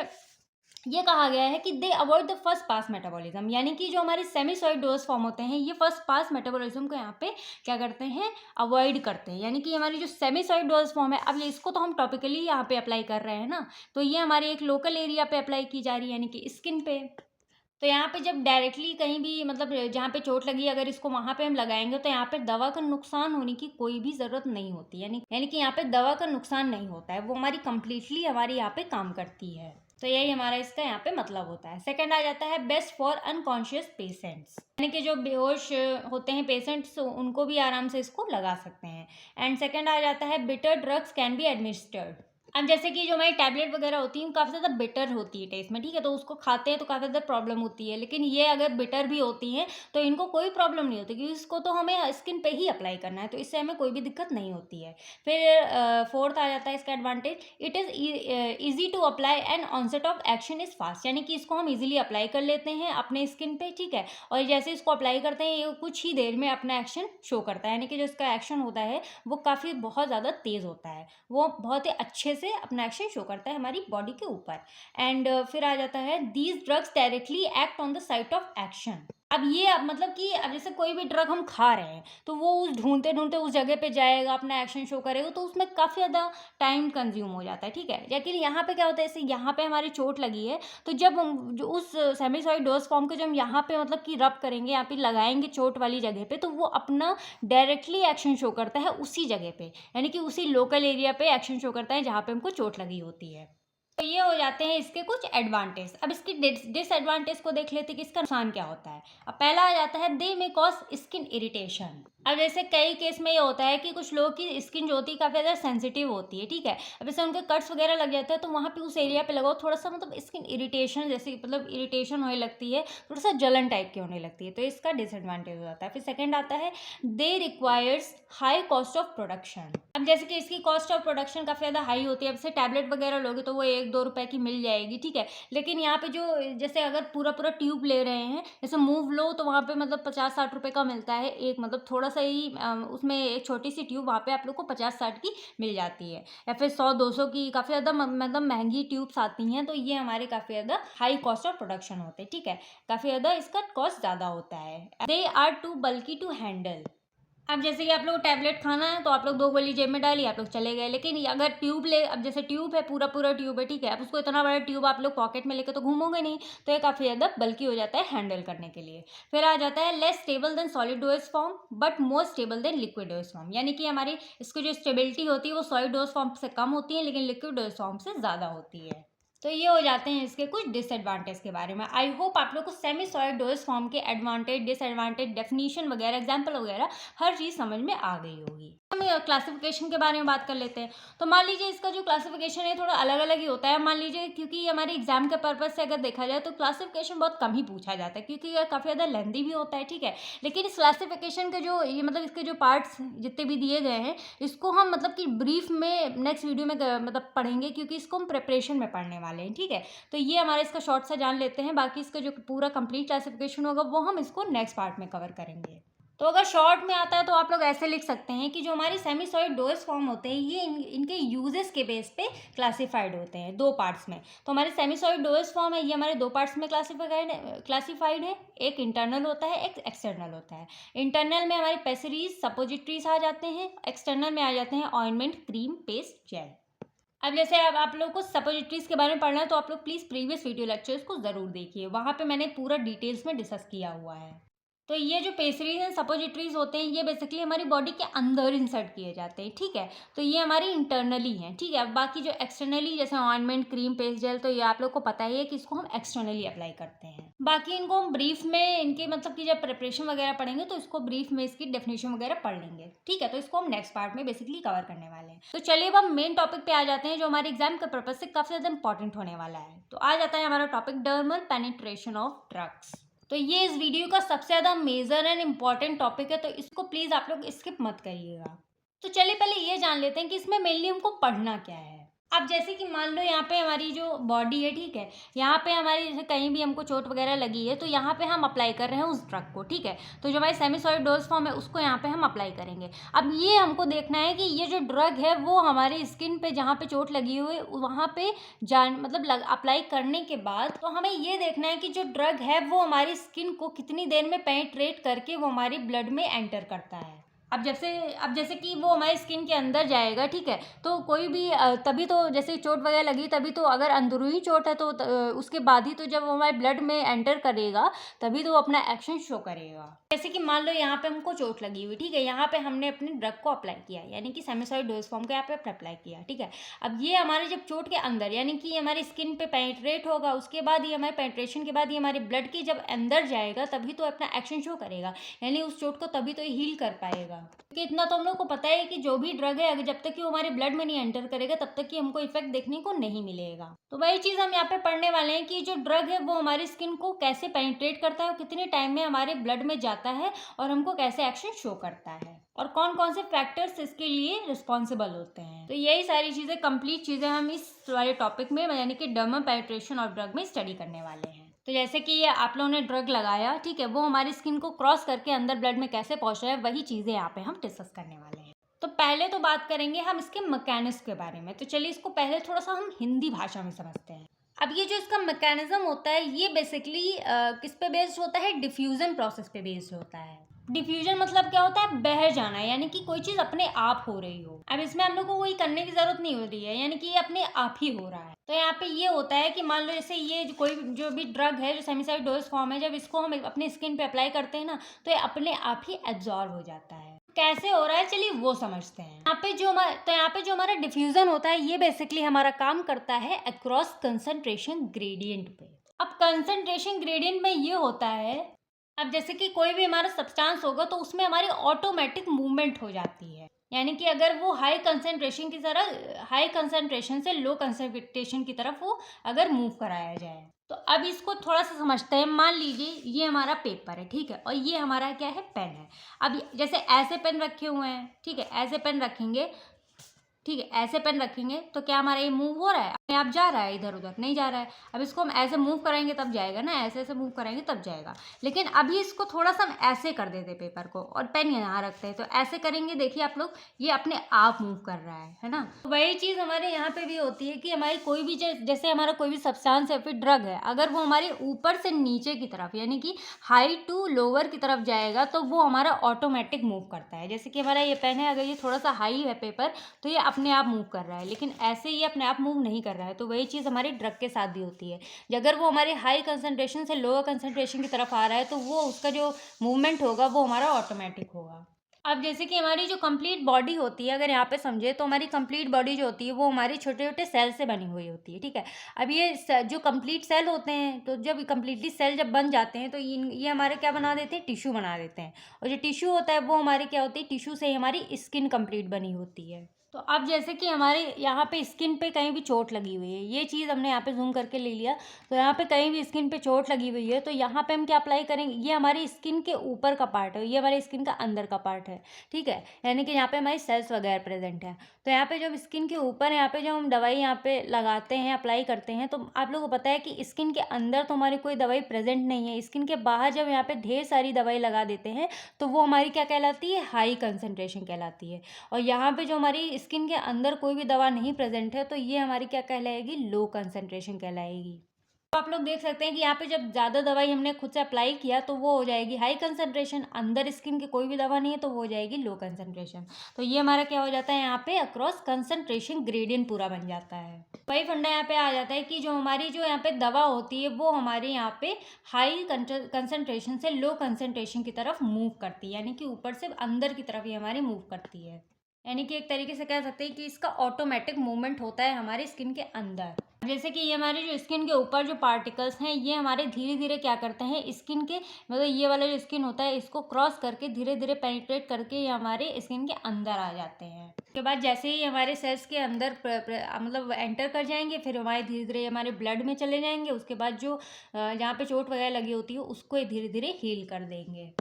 ये कहा गया है कि दे avoid the first pass metabolism, यानी कि जो हमारे सेमी सॉलिड डोज फॉर्म होते हैं ये फर्स्ट पास मेटाबॉलिज्म को यहाँ पे क्या करते हैं, अवॉइड करते हैं। यानी कि हमारी जो सेमी सॉलिड डोज फॉर्म है, अब इसको तो हम टॉपिकली यहाँ पे अप्लाई कर रहे हैं ना, तो ये हमारे एक लोकल एरिया पे अप्लाई की जा रही है, यानी कि स्किन पे। तो यहाँ पे जब डायरेक्टली कहीं भी मतलब जहाँ पे चोट लगी अगर इसको वहाँ पे हम लगाएंगे तो यहाँ पे दवा का नुकसान होने की कोई भी ज़रूरत नहीं होती, यानी कि यहाँ पे दवा का नुकसान नहीं होता है, वो हमारी कंप्लीटली हमारी यहाँ पे काम करती है। तो यही हमारा इसका यहाँ पे मतलब होता है। सेकंड आ जाता है बेस्ट फॉर अनकॉन्शियस पेशेंट्स, यानी कि जो बेहोश होते हैं पेशेंट्स उनको भी आराम से इसको लगा सकते हैं। एंड सेकंड आ जाता है bitter drugs can be administered. अब जैसे कि जो हमारी टैबलेट वगैरह होती हैं काफ़ी ज़्यादा बिटर होती है टेस्ट में, ठीक है, तो उसको खाते हैं तो काफ़ी ज़्यादा प्रॉब्लम होती है, लेकिन ये अगर बिटर भी होती हैं तो इनको कोई प्रॉब्लम नहीं होती क्योंकि इसको तो हमें स्किन पे ही अप्लाई करना है, तो इससे हमें कोई भी दिक्कत नहीं होती है। फिर फोर्थ आ जाता है इसका advantage, it is easy to apply and onset of action is fast, यानी कि इसको हम ईजिली अप्लाई कर लेते हैं अपने स्किन पे, ठीक है, और जैसे इसको अप्लाई करते हैं ये कुछ ही देर में अपना एक्शन शो करता है, यानी कि जो इसका एक्शन होता है वो काफ़ी बहुत ज़्यादा तेज़ होता है, वो बहुत ही अच्छे से अपना एक्शन शो करता है हमारी बॉडी के ऊपर। एंड फिर आ जाता है these drugs directly act on the site of action. अब ये अब मतलब कि अब जैसे कोई भी ड्रग हम खा रहे हैं तो वो उस ढूंढते ढूंढते उस जगह पे जाएगा, अपना एक्शन शो करेगा, तो उसमें काफ़ी ज़्यादा टाइम कंज्यूम हो जाता है, ठीक है। लेकिन यहाँ पे क्या होता है, जैसे यहाँ पे हमारी चोट लगी है तो जब हम जो उस सेमी सॉलिड डोज फॉर्म को जब हम यहाँ पे मतलब कि रब करेंगे, यहाँ पे लगाएंगे चोट वाली जगह पे, तो वो अपना डायरेक्टली एक्शन शो करता है उसी जगह पे, यानी कि उसी लोकल एरिया पे एक्शन शो करता है जहाँ पे हमको चोट लगी होती है। तो ये हो जाते हैं इसके कुछ एडवांटेज। अब इसकी डिसएडवांटेज को देख लेते हैं कि इसका नुकसान क्या होता है। अब पहला आ जाता है दे मे कॉज स्किन इरिटेशन। अब जैसे कई केस में ये होता है कि कुछ लोगों की स्किन जो होती है काफ़ी ज़्यादा सेंसिटिव होती है, ठीक है। अब जैसे उनके कट्स वगैरह लग जाते हैं तो वहाँ पे उस एरिया पे लगाओ थोड़ा-सा मतलब स्किन इरिटेशन जैसी मतलब इरिटेशन होने लगती है, थोड़ा-सा जलन टाइप की होने लगती है, तो इसका डिसएडवांटेज हो जाता है। फिर सेकंड आता है they requires high cost of production. अब जैसे कि इसकी कॉस्ट ऑफ प्रोडक्शन काफ़ी ज़्यादा हाई होती है। अब जैसे टैबलेट वगैरह लोगे तो वो 1-2 रुपए की मिल जाएगी, ठीक है। लेकिन यहाँ पे जो जैसे अगर पूरा-पूरा ट्यूब ले रहे हैं, जैसे मूव लो तो वहाँ पे मतलब 50-60 रुपए का मिलता है एक मतलब थोड़ा-सा ही उसमें एक छोटी-सी ट्यूब वहाँ पे आप लोग को 50-60 की मिल जाती है या फिर 100-200 की काफ़ी ज़्यादा मतलब महँगी ट्यूब्स आती हैं, तो ये हमारे काफ़ी ज़्यादा हाई कॉस्ट ऑफ प्रोडक्शन होते हैं, ठीक है। काफ़ी ज़्यादा इसका कॉस्ट ज़्यादा होता है। They are too bulky to handle. अब जैसे कि आप लोग को टैबलेट खाना है तो आप लोग 2 गोली जेब में डाली, आप लोग चले गए। लेकिन अगर ट्यूब ले अब जैसे ट्यूब है, पूरा-पूरा ट्यूब है, ठीक है? अब उसको इतना बड़ा ट्यूब आप लोग पॉकेट में लेके तो घूमोगे नहीं, तो ये काफ़ी ज़्यादा बल्की हो जाता है हैंडल करने के लिए। फिर आ जाता है less stable then solid dose form but more stable then liquid dose form. यानी कि हमारी इसकी जो स्टेबिलिटी होती है वो सॉलिड डोज़ फॉर्म से कम होती है, लेकिन लिक्विड डोज़ फॉर्म से ज़्यादा होती है। तो ये हो जाते हैं इसके कुछ डिसएडवांटेज के बारे में। आई होप आप लोग को सेमी सॉलिड डोज़ फॉर्म के एडवांटेज, डिसएडवांटेज, डेफिनिशन वगैरह, एग्जांपल वगैरह हर चीज़ समझ में आ गई होगी। हम क्लासिफिकेशन के बारे में बात कर लेते हैं। तो मान लीजिए इसका जो क्लासिफिकेशन है थोड़ा अलग-अलग ही होता है। मान लीजिए क्योंकि हमारे एग्जाम के पर्पज़ से अगर देखा जाए तो क्लासिफिकेशन बहुत कम ही पूछा जाता है क्योंकि ये काफ़ी ज़्यादा लेंथी भी होता है, ठीक है। लेकिन इस क्लासिफिकेशन के जो ये मतलब इसके जो पार्ट्स जितने भी दिए गए हैं, इसको हम मतलब कि ब्रीफ में नेक्स्ट वीडियो में मतलब पढ़ेंगे क्योंकि इसको हम प्रिपरेशन में पढ़ने वाले हैं, ठीक है। तो ये हमारा इसका शॉर्ट सा जान लेते हैं, बाकी इसका जो पूरा कंप्लीट क्लासिफिकेशन होगा वो हम इसको नेक्स्ट पार्ट में कवर करेंगे। तो अगर शॉर्ट में आता है तो आप लोग ऐसे लिख सकते हैं कि जो हमारी सेमी सॉलिड डोज़ फॉर्म होते हैं ये इनके यूजेस के बेस पे क्लासिफाइड होते हैं 2 पार्ट्स में। तो हमारे सेमी सॉलिड डोज़ फॉर्म है ये हमारे 2 पार्ट्स में क्लासिफाइड है। एक इंटरनल होता है, एक एक्सटर्नल होता है। इंटरनल में हमारे पेसरीज, सपोजिटरीज आ जाते हैं, एक्सटर्नल में आ जाते हैं ऑइंटमेंट, क्रीम, पेस्ट, जेल। अब जैसे अब आप लोग को सपोजिटरीज के बारे में पढ़ना है तो आप लोग प्लीज़ प्रीवियस वीडियो लेक्चर्स को ज़रूर देखिए, वहाँ पे मैंने पूरा डिटेल्स में डिस्कस किया हुआ है। तो ये जो पेस्ट्रीज एंड सपोजिटरीज होते हैं ये बेसिकली हमारी बॉडी के अंदर इंसर्ट किए जाते हैं, ठीक है। तो ये हमारी इंटरनली हैं, ठीक है। अब बाकी जो एक्सटर्नली जैसे ऑइंटमेंट, क्रीम, पेस्ट, जेल तो ये आप लोग को पता ही है कि इसको हम एक्सटर्नली अप्लाई करते हैं। बाकी इनको हम ब्रीफ में इनके मतलब कि जब प्रिपरेशन वगैरह पढ़ेंगे तो इसको ब्रीफ में इसकी डेफिनेशन वगैरह पढ़ लेंगे, ठीक है। तो इसको हम नेक्स्ट पार्ट में बेसिकली कवर करने वाले हैं। तो चलिए अब हम मेन टॉपिक पे आ जाते हैं जो हमारे एग्जाम के पर्पज से काफ़ी ज़्यादा इंपॉर्टेंट होने वाला है। तो आ जाता है हमारा topic dermal penetration of drugs. तो ये इस वीडियो का सबसे ज़्यादा मेजर एंड इम्पॉर्टेंट टॉपिक है तो इसको प्लीज़ आप लोग स्किप मत करिएगा। तो चलिए पहले ये जान लेते हैं कि इसमें मेनली हमको पढ़ना क्या है। अब जैसे कि मान लो यहाँ पे हमारी जो बॉडी है, ठीक है, यहाँ पे हमारी जैसे कहीं भी हमको चोट वगैरह लगी है तो यहाँ पे हम अप्लाई कर रहे हैं उस ड्रग को, ठीक है। तो जो हमारी सेमी सॉलिड डोज फॉर्म है उसको यहाँ पे हम अप्लाई करेंगे। अब ये हमको देखना है कि ये जो ड्रग है वो हमारी स्किन पे जहाँ पे चोट लगी हुई है वहाँ पे मतलब अप्लाई करने के बाद तो हमें ये देखना है कि जो ड्रग है वो हमारी स्किन को कितनी देर में पेनिट्रेट करके वो हमारी ब्लड में एंटर करता है। अब जैसे कि वो हमारी स्किन के अंदर जाएगा, ठीक है। तो कोई भी तभी तो जैसे चोट वगैरह लगी तभी तो अगर अंदरूनी चोट है तो उसके बाद ही तो जब वो हमारे ब्लड में एंटर करेगा तभी तो वो अपना एक्शन शो करेगा। जैसे कि मान लो यहाँ पे हमको चोट लगी हुई, ठीक है, यहाँ पे हमने अपने ड्रग को अप्लाई किया यानी कि सेमी सॉलिड डोज फॉर्म को यहाँ पे अप्लाई किया, ठीक है। अब ये हमारे जब चोट के अंदर यानी कि हमारी स्किन पे पेनिट्रेट होगा उसके बाद ये हमारे पेनिट्रेशन के बाद ये हमारे ब्लड के जब अंदर जाएगा तभी तो अपना एक्शन शो करेगा यानी उस चोट को तभी तो हील कर पाएगा। क्योंकि इतना तो हम लोग को पता है कि जो भी ड्रग है अगर जब तक कि वो हमारे ब्लड में नहीं एंटर करेगा तब तक कि हमको इफेक्ट देखने को नहीं मिलेगा। तो वही चीज़ हम यहाँ पे पढ़ने वाले हैं कि जो ड्रग है वो हमारी स्किन को कैसे पेनिट्रेट करता है और कितने टाइम में हमारे ब्लड में जाता है और हमको कैसे एक्शन शो करता है और कौन कौन से फैक्टर्स इसके लिए रिस्पॉन्सिबल होते हैं। तो यही सारी चीज़ें कंप्लीट चीज़ें हम इस वाले टॉपिक में यानी कि डर्मल पेनिट्रेशन ऑफ ड्रग में स्टडी करने वाले हैं। तो जैसे कि ये आप लोगों ने ड्रग लगाया, ठीक है, वो हमारी स्किन को क्रॉस करके अंदर ब्लड में कैसे पहुंच रहा है वही चीज़ें यहाँ पे हम डिस्कस करने वाले हैं। तो पहले तो बात करेंगे हम इसके मैकेनिज्म के बारे में। तो चलिए इसको पहले थोड़ा सा हम हिंदी भाषा में समझते हैं। अब ये जो इसका मैकेनिज्म होता है ये बेसिकली किस पे बेस्ड होता है, डिफ्यूजन प्रोसेस पे बेस्ड होता है। डिफ्यूजन मतलब क्या होता है, बह जाना, यानी कि कोई चीज़ अपने आप हो रही हो। अब इसमें हम लोग को कोई करने की ज़रूरत नहीं हो रही है यानी कि ये अपने आप ही हो रहा है। तो यहाँ पे ये होता है कि मान लो जैसे ये कोई जो भी ड्रग है जो सेमी सॉलिड डोज फॉर्म है जब इसको हम अपने स्किन पे अप्लाई करते हैं ना तो ये अपने आप ही एब्जॉर्ब हो जाता है। कैसे हो रहा है चलिए वो समझते हैं। यहाँ पे जो हमारा डिफ्यूजन होता है ये बेसिकली हमारा काम करता है अक्रॉस कंसंट्रेशन ग्रेडियंट पे। अब कंसंट्रेशन ग्रेडियंट में ये होता है अब जैसे कि कोई भी हमारा सब्सटेंस होगा तो उसमें हमारी ऑटोमेटिक मूवमेंट हो जाती है, यानी कि अगर वो हाई कंसंट्रेशन से लो कंसंट्रेशन की तरफ वो अगर मूव कराया जाए। तो अब इसको थोड़ा सा समझते हैं। मान लीजिए ये हमारा पेपर है, ठीक है, और ये हमारा क्या है, पेन है। अब जैसे ऐसे पेन रखे हुए हैं, ठीक है, ऐसे पेन रखेंगे, ठीक है, ऐसे पेन रखेंगे तो क्या हमारा ये मूव हो रहा है, अपने आप जा रहा है, इधर उधर नहीं जा रहा है। अब इसको हम ऐसे मूव कराएंगे तब जाएगा ना, ऐसे ऐसे मूव कराएंगे तब जाएगा। लेकिन अभी इसको थोड़ा सा हम ऐसे कर देते पेपर को और पेन यहाँ रखते हैं, तो ऐसे करेंगे, देखिए आप लोग, ये अपने आप मूव कर रहा है ना। तो वही चीज़ हमारे यहाँ पे भी होती है कि हमारी कोई भी जैसे हमारा कोई भी सब्सटेंस या फिर ड्रग है, अगर वो हमारे ऊपर से नीचे की तरफ यानी कि हाई टू लोअर की तरफ जाएगा तो वो हमारा ऑटोमेटिक मूव करता है। जैसे कि हमारा ये पेन है, अगर ये थोड़ा सा हाई है पेपर तो ये अपने आप मूव कर रहा है, लेकिन ऐसे ये अपने आप मूव नहीं कर रहा है। तो वही चीज़ हमारी ड्रग के साथ भी होती है। अगर वो हमारे हाई कंसंट्रेशन से लोअर कंसंट्रेशन की तरफ आ रहा है तो वो उसका जो मूवमेंट होगा वो हमारा ऑटोमेटिक होगा। अब जैसे कि हमारी जो कंप्लीट बॉडी होती है, अगर यहाँ पे समझे तो हमारी कंप्लीट बॉडी जो होती है वो हमारी छोटे छोटे सेल से बनी हुई होती है, ठीक है। अब ये जो कंप्लीट सेल होते हैं, तो जब कंप्लीटली सेल जब बन जाते हैं तो ये हमारे क्या बना देते हैं, टिश्यू बना देते हैं। और जो टिश्यू होता है वो हमारी क्या होती है, टिश्यू से ही हमारी स्किन कंप्लीट बनी होती है। तो अब जैसे कि हमारे यहाँ पे स्किन पे कहीं भी चोट लगी हुई है, ये चीज़ हमने यहाँ पे जूम करके ले लिया, तो यहाँ पे कहीं भी स्किन पे चोट लगी हुई है तो यहाँ पे हम क्या अप्लाई करेंगे, ये हमारी स्किन के ऊपर का पार्ट है, ये हमारी स्किन का अंदर का पार्ट है, ठीक है, यानी कि यहाँ पे हमारी सेल्स वगैरह प्रेजेंट है। तो यहाँ पे जब स्किन के ऊपर यहाँ पे जब हम दवाई यहाँ पे लगाते हैं, अप्लाई करते हैं, तो आप लोगों को पता है कि स्किन के अंदर तो हमारी कोई दवाई प्रेजेंट नहीं है, स्किन के बाहर जब यहाँ पे ढेर सारी दवाई लगा देते हैं तो वो हमारी क्या कहलाती है, हाई कंसंट्रेशन कहलाती है। और यहाँ पे जो हमारी स्किन के अंदर कोई भी दवा नहीं प्रेजेंट है तो ये हमारी क्या कहलाएगी, लो कंसंट्रेशन कहलाएगी। तो आप लोग देख सकते हैं कि यहाँ पे जब ज़्यादा दवाई हमने खुद से अप्लाई किया तो वो हो जाएगी हाई कंसंट्रेशन, अंदर स्किन की कोई भी दवा नहीं है तो वो हो जाएगी लो कंसंट्रेशन। तो ये हमारा क्या हो जाता है, यहाँ पे अक्रॉस कंसंट्रेशन ग्रेडियंट पूरा बन जाता है। वही फंडा यहाँ पे आ जाता है कि जो हमारी जो यहाँ पे दवा होती है वो हमारे यहाँ पे हाई कंसंट्रेशन से लो कंसंट्रेशन की तरफ मूव करती है, यानी कि ऊपर से अंदर की तरफ ये हमारी मूव करती है। यानी कि एक तरीके से कह सकते हैं कि इसका ऑटोमेटिक मूवमेंट होता है हमारी स्किन के अंदर। जैसे कि ये हमारे जो स्किन के ऊपर जो पार्टिकल्स हैं ये हमारे धीरे धीरे क्या करते हैं, स्किन के मतलब ये वाला जो स्किन होता है इसको क्रॉस करके धीरे धीरे पेनिट्रेट करके ये हमारे स्किन के अंदर आ जाते हैं। उसके बाद जैसे ही हमारे सेल्स के अंदर मतलब एंटर कर जाएंगे, फिर हमारे धीरे धीरे हमारे ब्लड में चले जाएंगे। उसके बाद जो जहाँ पे चोट वगैरह लगी होती है उसको धीरे धीरे हील कर देंगे।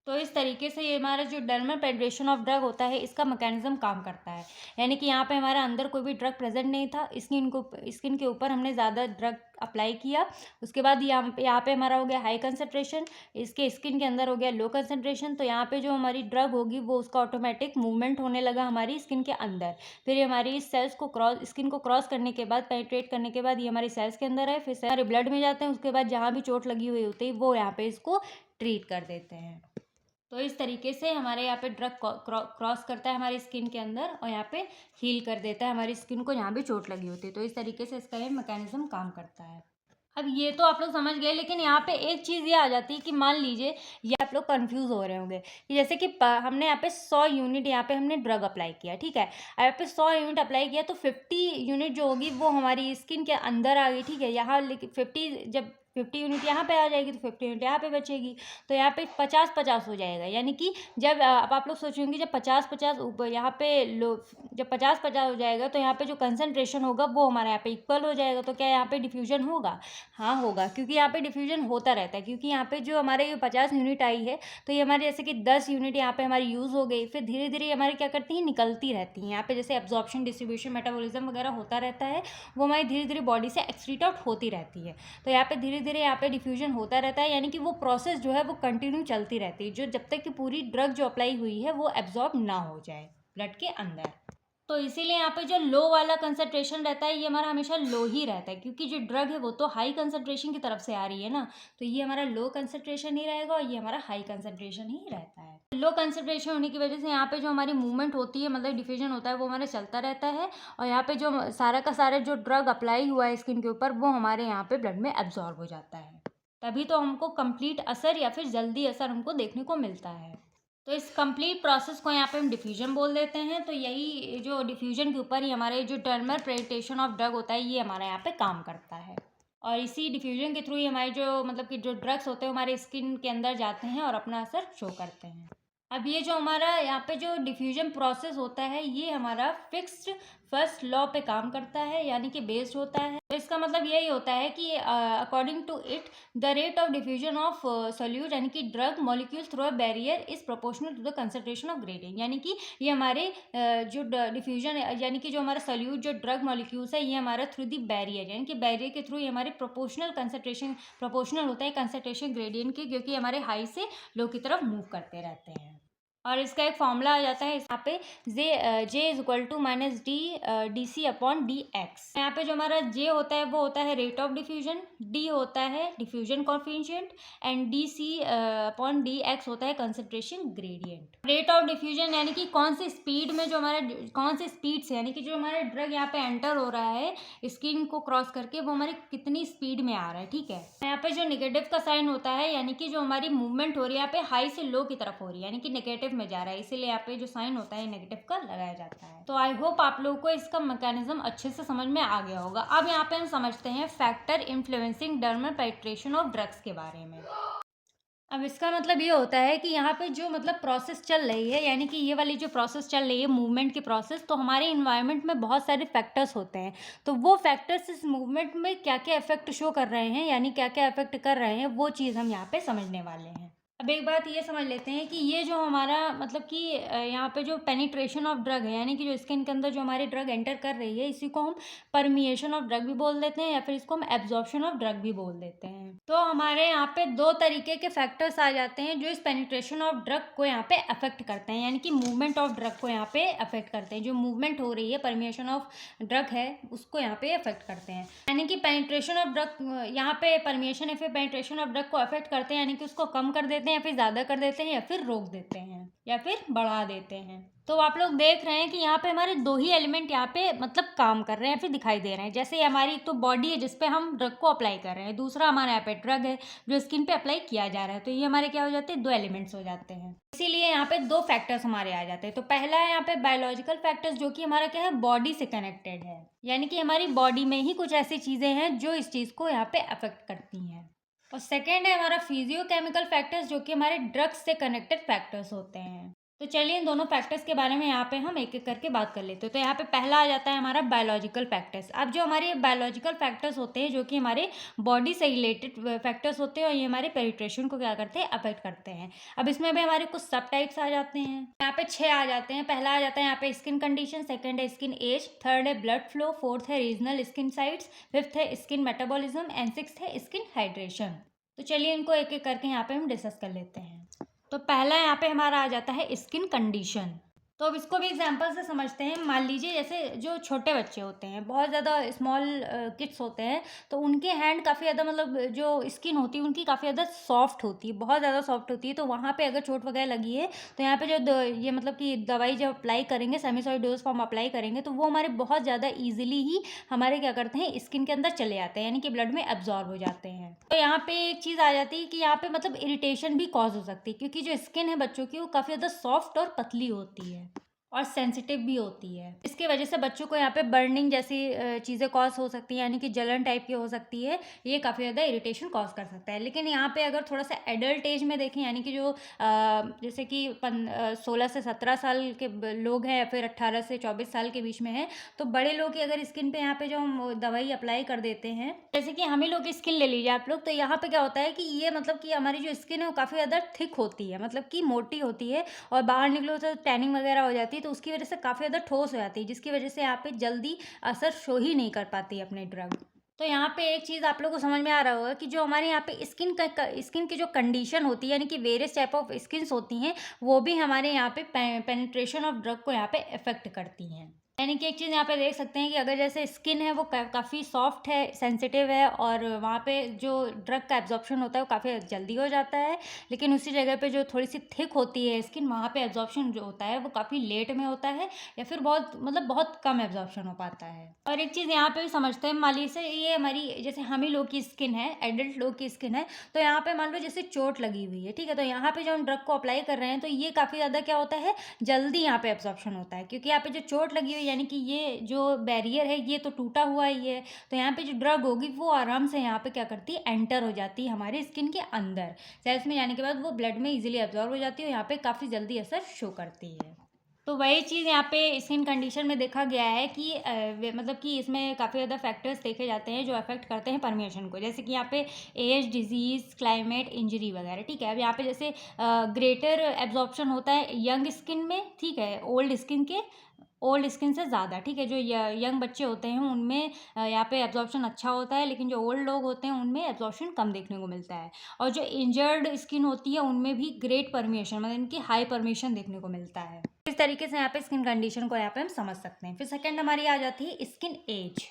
तो इस तरीके से ये हमारा जो डर्मल पेनिट्रेशन ऑफ ड्रग होता है इसका मैकेनिज्म काम करता है। यानी कि यहाँ पे हमारे अंदर कोई भी ड्रग प्रेजेंट नहीं था, स्किन के ऊपर हमने ज़्यादा ड्रग अप्लाई किया, उसके बाद यहाँ पे हमारा हो गया हाई कंसंट्रेशन, इसके स्किन के अंदर हो गया लो कंसंट्रेशन। तो यहाँ पे जो हमारी ड्रग होगी वो उसका ऑटोमेटिक मूवमेंट होने लगा हमारी स्किन के अंदर। फिर ये हमारी सेल्स को स्किन को क्रॉस करने के बाद, पेनिट्रेट करने के बाद ये हमारी सेल्स के अंदर है, फिर हमारे ब्लड में जाते हैं। उसके बाद जहाँ भी चोट लगी हुई होती है वो यहाँ पे इसको ट्रीट कर देते हैं। तो इस तरीके से हमारे यहाँ पे ड्रग क्रॉस करता है हमारी स्किन के अंदर और यहाँ पे हील कर देता है हमारी स्किन को जहाँ भी चोट लगी होती है। तो इस तरीके से इसका ये मैकेनिज्म काम करता है। अब ये तो आप लोग समझ गए, लेकिन यहाँ पे एक चीज़ ये आ जाती है कि मान लीजिए ये आप लोग कंफ्यूज हो रहे होंगे कि जैसे कि हमने यहाँ पे 100 यूनिट यहाँ पे हमने ड्रग अप्लाई किया, ठीक है। अब यहाँ पे 100 यूनिट अप्लाई किया तो 50 यूनिट जो होगी वो हमारी स्किन के अंदर आ गई, ठीक है। यहाँ लेकिन 50 यूनिट यहाँ पे आ जाएगी तो 50 यूनिट यहाँ पे बचेगी, तो यहाँ पे 50-50 हो जाएगा। यानी कि जब अब आप लोग सोचेंगे जब 50-50 ऊपर यहाँ पे जब 50-50 हो जाएगा तो यहाँ पे जो कंसंट्रेशन होगा वो हमारे यहाँ पे इक्वल हो जाएगा। तो क्या यहाँ पे डिफ्यूजन होगा? हाँ होगा, क्योंकि यहाँ पे डिफ्यूजन होता रहता है। क्योंकि यहाँ पे जो हमारे 50 यूनिट आई है तो ये हमारे जैसे कि 10 यूनिट यहाँ पे हमारी यूज़ हो गई, फिर धीरे धीरे हमारे क्या करती हैं, निकलती रहती हैं। यहाँ पे जैसे एब्जॉर्प्शन, डिस्ट्रीब्यूशन, मेटाबॉलिज्म वगैरह होता रहता है, वो हमारी धीरे धीरे बॉडी से एक्सक्रीट आउट होती रहती है। तो यहाँ पे धीरे धीरे यहाँ पे डिफ्यूजन होता रहता है, यानी कि वो प्रोसेस जो है वो कंटिन्यू चलती रहती है, जो जब तक कि पूरी ड्रग जो अप्लाई हुई है वो एब्जॉर्ब ना हो जाए ब्लड के अंदर। तो इसीलिए यहाँ पे जो लो वाला कंसंट्रेशन रहता है ये हमारा हमेशा लो ही रहता है, क्योंकि जो ड्रग है वो तो हाई कंसंट्रेशन की तरफ से आ रही है ना, तो ये हमारा लो कंसंट्रेशन ही रहेगा और ये हमारा हाई कंसंट्रेशन ही रहता है। लो कंसंट्रेशन होने की वजह से यहाँ पे जो हमारी मूवमेंट होती है, मतलब डिफ्यूजन होता है, वो हमारा चलता रहता है। और यहाँ पे जो सारा का सारा जो ड्रग अप्लाई हुआ है स्किन के ऊपर वो हमारे यहाँ पे ब्लड में एब्जॉर्ब हो जाता है, तभी तो हमको कंप्लीट असर या फिर जल्दी असर हमको देखने को मिलता है। तो इस कंप्लीट प्रोसेस को यहाँ पे हम डिफ्यूजन बोल देते हैं। तो यही जो डिफ्यूजन के ऊपर ही हमारे जो डर्मल पेनिट्रेशन ऑफ ड्रग होता है ये हमारे यहाँ पे काम करता है। और इसी डिफ्यूजन के थ्रू ही हमारे जो मतलब कि जो ड्रग्स होते हैं हमारे स्किन के अंदर जाते हैं और अपना असर शो करते हैं। अब ये जो हमारा यहाँ पे जो डिफ्यूजन प्रोसेस होता है ये हमारा फिक्स्ड फर्स्ट लॉ पे काम करता है, यानी कि बेस्ड होता है। तो इसका मतलब यही होता है कि according to it the rate of diffusion of solute यानी कि drug molecules through a barrier is proportional to the concentration of gradient, यानी कि ये हमारे जो डिफ्यूजन यानी कि जो हमारा सोल्यूट जो ड्रग मॉलिक्यूल्स है ये हमारा थ्रू दी बैरियर यानी कि बैरियर के थ्रू ये हमारे प्रोपोर्शनल होता है कंसंट्रेशन ग्रेडियंट के, क्योंकि हमारे हाई से लो की तरफ मूव करते रहते हैं। और इसका एक फॉर्मूला आ जाता है यहाँ पे J is equal to minus D C upon D X. यहाँ पे जो हमारा जे होता है वो होता है रेट ऑफ डिफ्यूजन, डी होता है diffusion coefficient and D C upon D X होता है concentration gradient. Rate of diffusion यानी कि कौन सी स्पीड में जो हमारा कौन सी स्पीड से यानी कि जो हमारा ड्रग यहाँ पे एंटर हो रहा है स्किन को क्रॉस करके वो हमारी कितनी स्पीड में आ रहा है, ठीक है। यहाँ पे जो नेगेटिव का साइन होता है यानी कि जो हमारी मूवमेंट हो रही है यहाँ पे हाई से लो की तरफ हो रही है यानी कि नेगेटिव में जा रहा है, इसीलिए यहाँ पे जो साइन होता है नेगेटिव का लगाया जाता है। तो आई होप आप लोगों को इसका मैकेनिज्म अच्छे से समझ में आ गया होगा। अब यहाँ पे हम समझते हैं factor influencing dermal penetration of drugs के बारे में। अब इसका मतलब ये होता है कि यहाँ पे जो मतलब प्रोसेस चल रही है यानी कि ये वाली जो प्रोसेस चल रही है मूवमेंट की प्रोसेस, तो हमारे इन्वायरमेंट में बहुत सारे फैक्टर्स होते हैं। तो वो फैक्टर्स इस मूवमेंट में क्या क्या इफेक्ट शो कर रहे हैं यानी क्या क्या इफेक्ट कर रहे हैं वो चीज़ हम यहाँ पे समझने वाले हैं। अब एक बात ये समझ लेते हैं कि ये जो हमारा मतलब कि यहाँ पे जो पेनिट्रेशन ऑफ ड्रग है यानी कि जो स्किन के अंदर जो हमारी ड्रग एंटर कर रही है इसी को हम परमिएशन ऑफ ड्रग भी बोल देते हैं या फिर इसको हम एब्जॉर्प्शन ऑफ ड्रग भी बोल देते हैं। तो हमारे यहाँ पे दो तरीके के फैक्टर्स आ जाते हैं जो इस पेनिट्रेशन ऑफ ड्रग को यहाँ पे अफेक्ट करते हैं यानी कि मूवमेंट ऑफ ड्रग को यहाँ पे अफेक्ट करते हैं। जो मूवमेंट हो रही है परमिएशन ऑफ ड्रग है उसको यहाँ पे अफेक्ट करते हैं, यानी कि पेनिट्रेशन ऑफ ड्रग यहाँ पे परमिएशन या फिर पेनिट्रेशन ऑफ ड्रग को अफेक्ट करते हैं यानी कि उसको कम कर देते हैं या फिर ज़्यादा कर देते हैं या फिर रोक देते हैं या फिर बढ़ा देते हैं। तो आप लोग देख रहे हैं कि यहाँ पे हमारे दो ही एलिमेंट यहाँ पे मतलब काम कर रहे हैं फिर दिखाई दे रहे हैं। जैसे हमारी एक तो बॉडी है जिसपे हम ड्रग को अप्लाई कर रहे हैं, दूसरा हमारे यहाँ पे ड्रग है जो स्किन पे अप्लाई किया जा रहा है। तो ये हमारे क्या हो जाते हैं, दो एलिमेंट्स हो जाते हैं। इसीलिए यहाँ पे दो फैक्टर्स हमारे आ जाते हैं। तो पहला है यहाँ पे बायोलॉजिकल फैक्टर्स जो कि हमारा क्या है बॉडी से कनेक्टेड है, यानी कि हमारी बॉडी में ही कुछ ऐसी चीज़ें हैं जो इस चीज़ को यहाँ पे अफेक्ट करती हैं। और सेकेंड है हमारा फिजियोकेमिकल फैक्टर्स जो कि हमारे ड्रग्स से कनेक्टेड फैक्टर्स होते हैं। तो चलिए इन दोनों फैक्टर्स के बारे में यहाँ पे हम एक एक करके बात कर लेते हैं। तो यहाँ पे पहला आ जाता है हमारा बायोलॉजिकल फैक्टर्स। अब जो हमारे बायोलॉजिकल फैक्टर्स होते हैं जो कि हमारे बॉडी से रिलेटेड फैक्टर्स होते हैं और ये हमारे पेनिट्रेशन को क्या करते हैं, अफेक्ट करते हैं। अब इसमें भी हमारे कुछ सब टाइप्स आ जाते हैं, यहाँ पे 6 आ जाते हैं। पहला आ जाता है यहाँ पे स्किन कंडीशन, सेकेंड है स्किन एज, थर्ड है ब्लड फ्लो, फोर्थ है रीजनल स्किन साइट्स, फिफ्थ है स्किन मेटाबॉलिज्म एंड सिक्स्थ है स्किन हाइड्रेशन। तो चलिए इनको एक एक करके यहाँ पे हम डिस्कस कर लेते हैं। तो पहला यहाँ पे हमारा आ जाता है स्किन कंडीशन। तो अब इसको भी एग्जांपल से समझते हैं। मान लीजिए जैसे जो छोटे बच्चे होते हैं, बहुत ज़्यादा स्मॉल किड्स होते हैं, तो उनके हैंड काफ़ी ज़्यादा मतलब जो स्किन होती है उनकी काफ़ी ज़्यादा सॉफ्ट होती है, बहुत ज़्यादा सॉफ्ट होती है। तो वहाँ पे अगर चोट वगैरह लगी है तो यहाँ पे जो ये मतलब कि दवाई जब अप्लाई करेंगे सेमिसॉइड डोज फॉर्म अप्लाई करेंगे तो वो हमारे बहुत ज़्यादा ईजिली ही हमारे क्या करते हैं स्किन के अंदर चले जाते हैं, यानी कि ब्लड में एब्जॉर्ब हो जाते हैं। तो यहाँ पे एक चीज़ आ जाती है कि यहाँ पे मतलब इरिटेशन भी कॉज हो सकती है, क्योंकि जो स्किन है बच्चों की वो काफ़ी ज़्यादा सॉफ्ट और पतली होती है और सेंसिटिव भी होती है। इसकी वजह से बच्चों को यहाँ पे बर्निंग जैसी चीज़ें कॉज हो सकती हैं, यानी कि जलन टाइप की हो सकती है। ये काफ़ी ज़्यादा इरिटेशन कॉज कर सकता है। लेकिन यहाँ पे अगर थोड़ा सा एडल्ट एज में देखें, यानी कि जो जैसे कि 16 से 17 साल के लोग हैं या फिर 18 से 24 साल के बीच में हैं, तो बड़े लोग की अगर स्किन पे यहाँ पे जो हम दवाई अप्लाई कर देते हैं, जैसे कि हम ही लोग की स्किन ले लीजिए आप लोग, तो यहाँ पे क्या होता है कि ये मतलब कि हमारी जो स्किन है वो काफ़ी ज़्यादा थिक होती है, मतलब कि मोटी होती है और बाहर निकलो तो टैनिंग वगैरह हो जाती है, तो उसकी वजह से काफ़ी ज़्यादा ठोस हो जाती है, जिसकी वजह से यहाँ पे जल्दी असर शो ही नहीं कर पाती अपने ड्रग। तो यहाँ पे एक चीज़ आप लोगों को समझ में आ रहा होगा कि जो हमारे यहाँ पे स्किन की जो कंडीशन होती है, यानी कि वेरियस टाइप ऑफ स्किन्स होती हैं, वो भी हमारे यहाँ पे पेनिट्रेशन ऑफ ड्रग को यहाँ पे इफेक्ट करती हैं। यानी कि एक चीज़ यहाँ पे देख सकते हैं कि अगर जैसे स्किन है वो काफ़ी सॉफ्ट है, सेंसिटिव है और वहाँ पे जो ड्रग का एब्जॉर्प्शन होता है वो काफ़ी जल्दी हो जाता है, लेकिन उसी जगह पे जो थोड़ी सी थिक होती है स्किन, वहाँ पे एब्जॉर्प्शन जो होता है वो काफ़ी लेट में होता है या फिर बहुत कम एब्जॉर्प्शन हो पाता है। और एक चीज़ यहाँ पे भी समझते हैं, मान लीजिए ये हमारी जैसे हम ही लोग की स्किन है, एडल्ट लोग की स्किन है, तो यहाँ पे मान लो जैसे चोट लगी हुई है, ठीक है, तो यहाँ पे जो हम ड्रग को अप्लाई कर रहे हैं तो ये काफ़ी ज़्यादा क्या होता है, जल्दी यहाँ पे एब्जॉर्प्शन होता है, क्योंकि यहाँ पे जो चोट लगी हुई यानी कि ये जो बैरियर है ये तो टूटा हुआ ही है, तो यहाँ पे जो ड्रग होगी वो आराम से यहाँ पे क्या करती है, एंटर हो जाती है हमारे स्किन के अंदर। सेल्स में जाने के बाद वो ब्लड में ईजिली एब्जॉर्ब हो जाती है और यहाँ पे काफ़ी जल्दी असर शो करती है। तो वही चीज़ यहाँ पे स्किन कंडीशन में देखा गया है कि मतलब कि इसमें काफ़ी ज़्यादा फैक्टर्स देखे जाते हैं जो अफेक्ट करते हैं परमिएशन को, जैसे कि यहाँ पे एज, डिजीज़, क्लाइमेट, इंजरी वगैरह, ठीक है। अब यहाँ पे जैसे ग्रेटर एब्जॉर्प्शन होता है यंग स्किन में, ठीक है, ओल्ड स्किन से ज़्यादा, ठीक है। जो यंग बच्चे होते हैं उनमें यहाँ पे एब्जॉर्प्शन अच्छा होता है, लेकिन जो ओल्ड लोग होते हैं उनमें एब्जॉर्प्शन कम देखने को मिलता है। और जो इंजर्ड स्किन होती है उनमें भी ग्रेट परमिएशन, मतलब इनकी हाई परमिएशन देखने को मिलता है। इस तरीके से यहाँ पे स्किन कंडीशन को यहाँ पे हम समझ सकते हैं। फिर सेकंड हमारी आ जाती है स्किन एज।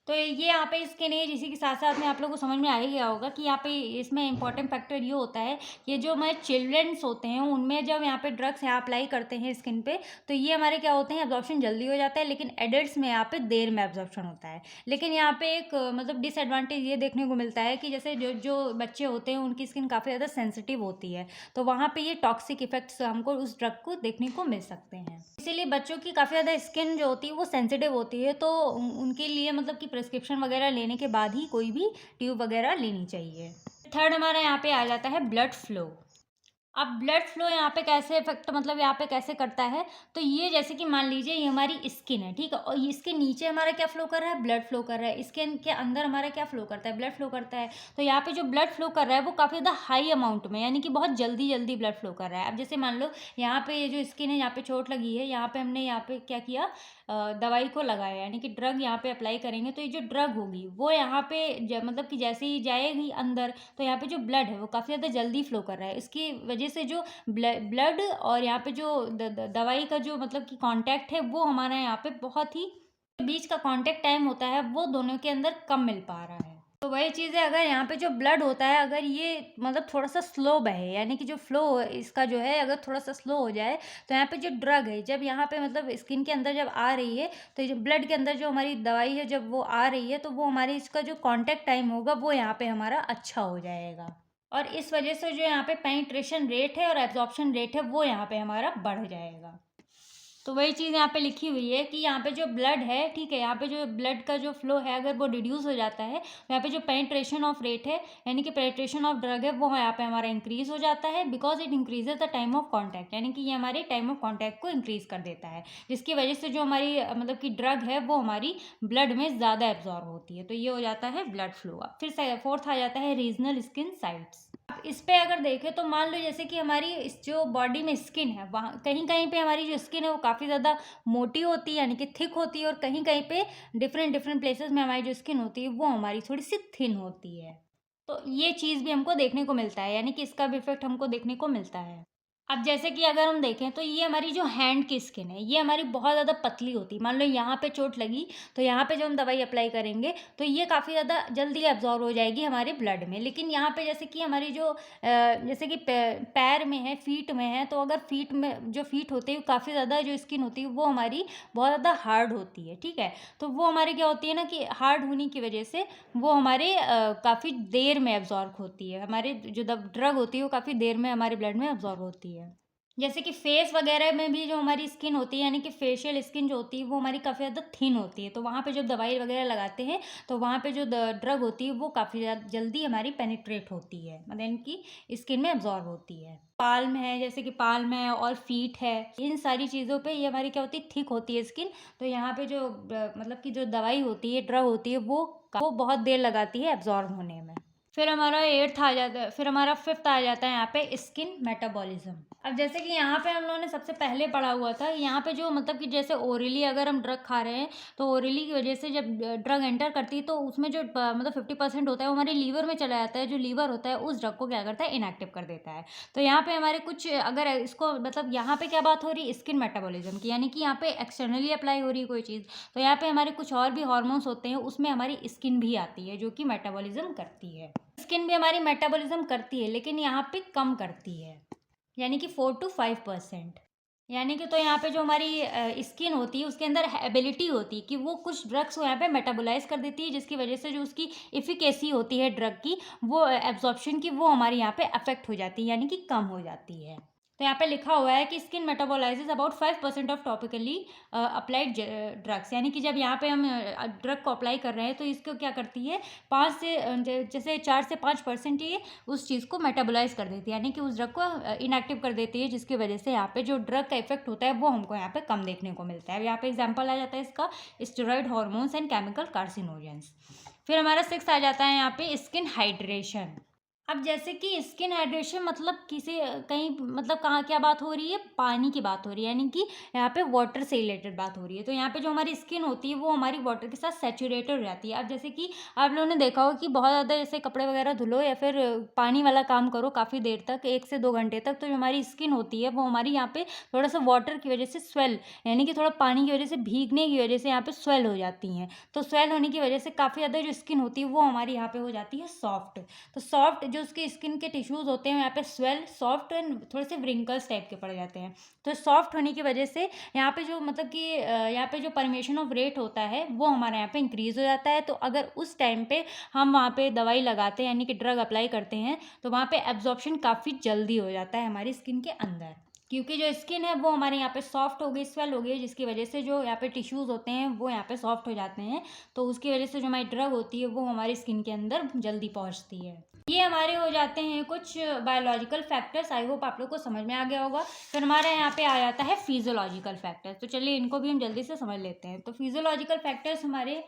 तो ये यहाँ पे स्किन एज, इसी के साथ साथ में आप लोगों को समझ में आ ही गया होगा कि यहाँ पे इसमें इंपॉर्टेंट फैक्टर ये होता है कि जो हमारे चिल्ड्रंस होते हैं उनमें जब यहाँ पे ड्रग्स यहाँ अप्लाई करते हैं स्किन पे, तो ये हमारे क्या होते हैं, एब्जॉर्प्शन जल्दी हो जाता है, लेकिन एडल्ट्स में यहाँ पे देर में एब्जॉर्प्शन होता है। लेकिन यहाँ पे एक मतलब डिसएडवांटेज ये देखने को मिलता है कि जैसे जो जो बच्चे होते हैं उनकी स्किन काफ़ी ज़्यादा सेंसिटिव होती है, तो वहाँ पे ये टॉक्सिक इफेक्ट्स हमको उस ड्रग को देखने को मिल सकते हैं। इसीलिए बच्चों की काफ़ी ज़्यादा स्किन जो होती है वो सेंसिटिव होती है, तो उनके लिए मतलब कि प्रिस्क्रिप्शन वगैरह लेने के बाद ही कोई भी ट्यूब वगैरह लेनी चाहिए। थर्ड हमारा यहाँ पे आ जाता है ब्लड फ्लो। अब ब्लड फ्लो यहाँ पे कैसे इफेक्ट, मतलब यहाँ पे कैसे करता है, तो ये जैसे कि मान लीजिए ये हमारी स्किन है, ठीक है, और इसके नीचे हमारा क्या फ्लो कर रहा है, ब्लड फ्लो कर रहा है। स्किन के अंदर हमारा क्या फ्लो करता है, ब्लड फ्लो करता है। तो यहाँ पे जो ब्लड फ्लो कर रहा है वो काफ़ी ज़्यादा हाई अमाउंट में, यानी कि बहुत जल्दी जल्दी ब्लड फ्लो कर रहा है। अब जैसे मान लो यहाँ पे ये जो स्किन है, यहाँ पे चोट लगी है, यहाँ पे हमने यहाँ पे क्या किया, दवाई को लगाया, यानी कि ड्रग यहाँ पे अप्लाई करेंगे, तो ये जो ड्रग होगी वो यहाँ पे मतलब कि जैसे ही जाएगी अंदर, तो यहाँ पे जो ब्लड है वो काफ़ी ज़्यादा जल्दी फ्लो कर रहा है। इसकी वजह से जो ब्लड और यहाँ पे जो दवाई का जो मतलब कि कांटेक्ट है वो हमारा यहाँ पे बहुत ही बीच का कांटेक्ट टाइम होता है वो दोनों के अंदर कम मिल पा रहा है। तो वही चीज़ है, अगर यहाँ पे जो ब्लड होता है अगर ये मतलब थोड़ा सा स्लो बहे, यानी कि जो फ्लो इसका जो है अगर थोड़ा सा स्लो हो जाए, तो यहाँ पे जो ड्रग है जब यहाँ पे मतलब स्किन के अंदर जब आ रही है, तो जो ब्लड के अंदर जो हमारी दवाई है जब वो आ रही है, तो वो हमारी इसका जो कांटेक्ट टाइम होगा वो यहाँ पे हमारा अच्छा हो जाएगा, और इस वजह से जो यहाँ पे पेनिट्रेशन रेट है और एब्जॉर्प्शन रेट है वो यहाँ पे हमारा बढ़ जाएगा। तो वही चीज़ यहाँ पे लिखी हुई है कि यहाँ पे जो ब्लड है, ठीक है, यहाँ पे जो ब्लड का जो फ्लो है अगर वो रिड्यूस हो जाता है, तो यहाँ पे जो पेनिट्रेशन ऑफ रेट है, यानी कि पेनिट्रेशन ऑफ ड्रग है, वो यहाँ पे हमारा इंक्रीज हो जाता है, because it increases the time of contact, यानी कि ये हमारे टाइम ऑफ कॉन्टैक्ट को इंक्रीज कर देता है, जिसकी वजह से जो हमारी मतलब कि ड्रग है वो हमारी ब्लड में ज़्यादा एब्जॉर्ब होती है। तो ये हो जाता है ब्लड फ्लो। अब फिर फोर्थ आ जाता है रीजनल स्किन साइट्स। अब इस पे अगर देखें तो मान लो जैसे कि हमारी इस जो बॉडी में स्किन है, वहाँ कहीं कहीं पे हमारी जो स्किन है वो काफ़ी ज़्यादा मोटी होती है, यानी कि थिक होती है, और कहीं कहीं पे डिफरेंट प्लेसेस में हमारी जो स्किन होती है वो हमारी थोड़ी सी थिन होती है। तो ये चीज़ भी हमको देखने को मिलता है, यानी कि इसका भी इफेक्ट हमको देखने को मिलता है। अब जैसे कि अगर हम देखें तो ये हमारी जो हैंड की स्किन है ये हमारी बहुत ज़्यादा पतली होती है। मान लो यहाँ पे चोट लगी, तो यहाँ पे जो हम दवाई अप्लाई करेंगे तो ये काफ़ी ज़्यादा जल्दी एब्जॉर्ब हो जाएगी हमारे ब्लड में। लेकिन यहाँ पे जैसे कि हमारी जो जैसे कि पैर में है, फीट में है, तो अगर फीट में जो फीट होते हैं काफ़ी ज़्यादा जो स्किन होती है वो हमारी बहुत ज़्यादा हार्ड होती है, ठीक है। तो वो हमारे क्या होती है ना कि हार्ड होने की वजह से वो हमारे काफ़ी देर में एब्जॉर्ब होती है, हमारे जो ड्रग होती है वो काफ़ी देर में हमारे ब्लड में एब्जॉर्ब होती है। जैसे कि फेस वगैरह में भी जो हमारी स्किन होती है, यानी कि फेशियल स्किन जो होती है वो हमारी काफ़ी ज़्यादा थिन होती है, तो वहाँ पे जब दवाई वगैरह लगाते हैं तो वहाँ पे जो ड्रग होती है वो काफ़ी जल्दी हमारी पेनिट्रेट होती है, मतलब इनकी स्किन में एब्जॉर्ब होती है। पाल्म है, जैसे कि पाल्म है और फीट है, इन सारी चीज़ों पे ये हमारी क्या होती है, थिक होती है स्किन, तो यहाँ पे जो मतलब कि जो दवाई होती है, ड्रग होती है, वो बहुत देर लगाती है एब्जॉर्ब होने में। फिर हमारा फिर हमारा फिफ्थ आ जाता है यहाँ पे स्किन मेटाबॉलिज्म। अब जैसे कि यहाँ पे हम लोगों ने सबसे पहले पढ़ा हुआ था, यहाँ पे जो मतलब कि जैसे ओरली अगर हम ड्रग खा रहे हैं तो ओरली की वजह से जब ड्रग एंटर करती है तो उसमें जो मतलब 50% होता है वो हमारे लीवर में चला जाता है, जो लीवर होता है उस ड्रग को क्या करता है, इनएक्टिव कर देता है। तो यहाँ पे हमारे कुछ अगर इसको मतलब यहाँ पे क्या बात हो रही है, स्किन मेटाबॉलिज्म की, यानी कि यहाँ पे एक्सटर्नली अप्लाई हो रही है कोई चीज़, तो यहाँ पे हमारे कुछ और भी हॉर्मोन्स होते हैं, उसमें हमारी स्किन भी आती है जो कि मेटाबॉलिज्म करती है। स्किन भी हमारी मेटाबॉलिज्म करती है, लेकिन यहाँ पे कम करती है, यानी कि 4 to 5%। यानी कि तो यहाँ पे जो हमारी स्किन होती है उसके अंदर एबिलिटी होती है कि वो कुछ ड्रग्स को यहाँ पे मेटाबोलाइज कर देती है, जिसकी वजह से जो उसकी इफिकेसी होती है ड्रग की, वो एब्जॉर्प्शन की, वो हमारे यहाँ पे अफेक्ट हो जाती है, यानी कि कम हो जाती है। तो यहाँ पे लिखा हुआ है कि skin metabolizes about 5% of topically applied drugs, यानी कि जब यहाँ पे हम ड्रग को अप्लाई कर रहे हैं तो इसको क्या करती है, 5 से जैसे 4 से 5% ये उस चीज़ को मेटाबोलाइज कर देती है, यानी कि उस ड्रग को इनएक्टिव कर देती है, जिसकी वजह से यहाँ पे जो ड्रग का इफेक्ट होता है वो हमको यहाँ पे कम देखने को मिलता है। यहाँ पे एग्जाम्पल आ जाता है इसका steroid hormones and chemical carcinogens. फिर हमारा 6 आ जाता है यहाँ पे स्किन हाइड्रेशन। अब जैसे कि स्किन हाइड्रेशन मतलब किसी कहीं मतलब कहाँ क्या बात हो रही है, पानी की बात हो रही है, यानी कि यहाँ पे वाटर से रिलेटेड बात हो रही है। तो यहाँ पे जो हमारी स्किन होती है वो हमारी वाटर के साथ सैचुरेटेड हो जाती है। अब जैसे कि आप लोगों ने देखा हो कि बहुत ज़्यादा जैसे कपड़े वगैरह धुलो या फिर पानी वाला काम करो काफ़ी देर तक, 1 से 2 घंटे तक, तो जो हमारी स्किन होती है वो हमारी यहाँ पे थोड़ा सा वाटर की वजह से स्वेल, यानी कि थोड़ा पानी की वजह से भीगने की वजह से यहाँ पे स्वेल हो जाती हैं। तो स्वेल होने की वजह से काफ़ी ज़्यादा जो स्किन होती है वो हमारी यहाँ पे हो जाती है सॉफ्ट। तो सॉफ्ट जो उसके स्किन के टिश्यूज़ होते हैं यहाँ पे स्वेल, सॉफ्ट एंड थोड़े से व्रिंकल्स टाइप के पड़ जाते हैं। तो सॉफ्ट होने की वजह से यहाँ पे जो मतलब कि यहाँ पे जो परमेशन ऑफ रेट होता है वो हमारे यहाँ पे इंक्रीज़ हो जाता है। तो अगर उस टाइम पे हम वहाँ पे दवाई लगाते हैं, यानी कि ड्रग अप्लाई करते हैं, तो वहाँ पे एब्जॉर्प्शन काफ़ी जल्दी हो जाता है हमारी स्किन के अंदर, क्योंकि जो स्किन है वो हमारे यहाँ पे सॉफ्ट हो गई, स्वेल हो गई, जिसकी वजह से जो यहाँ पे टिश्यूज़ होते हैं वो यहाँ पे सॉफ्ट हो जाते हैं। तो उसकी वजह से जो हमारी ड्रग होती है वो हमारी स्किन के अंदर जल्दी पहुँचती है। ये हमारे हो जाते हैं कुछ बायोलॉजिकल फैक्टर्स। आई होप आप लोग को समझ में आ गया होगा। फिर हमारे यहाँ पे आ जाता है फिजियोलॉजिकल फैक्टर्स। तो चलिए इनको भी हम जल्दी से समझ लेते हैं। तो फिजियोलॉजिकल फैक्टर्स हमारे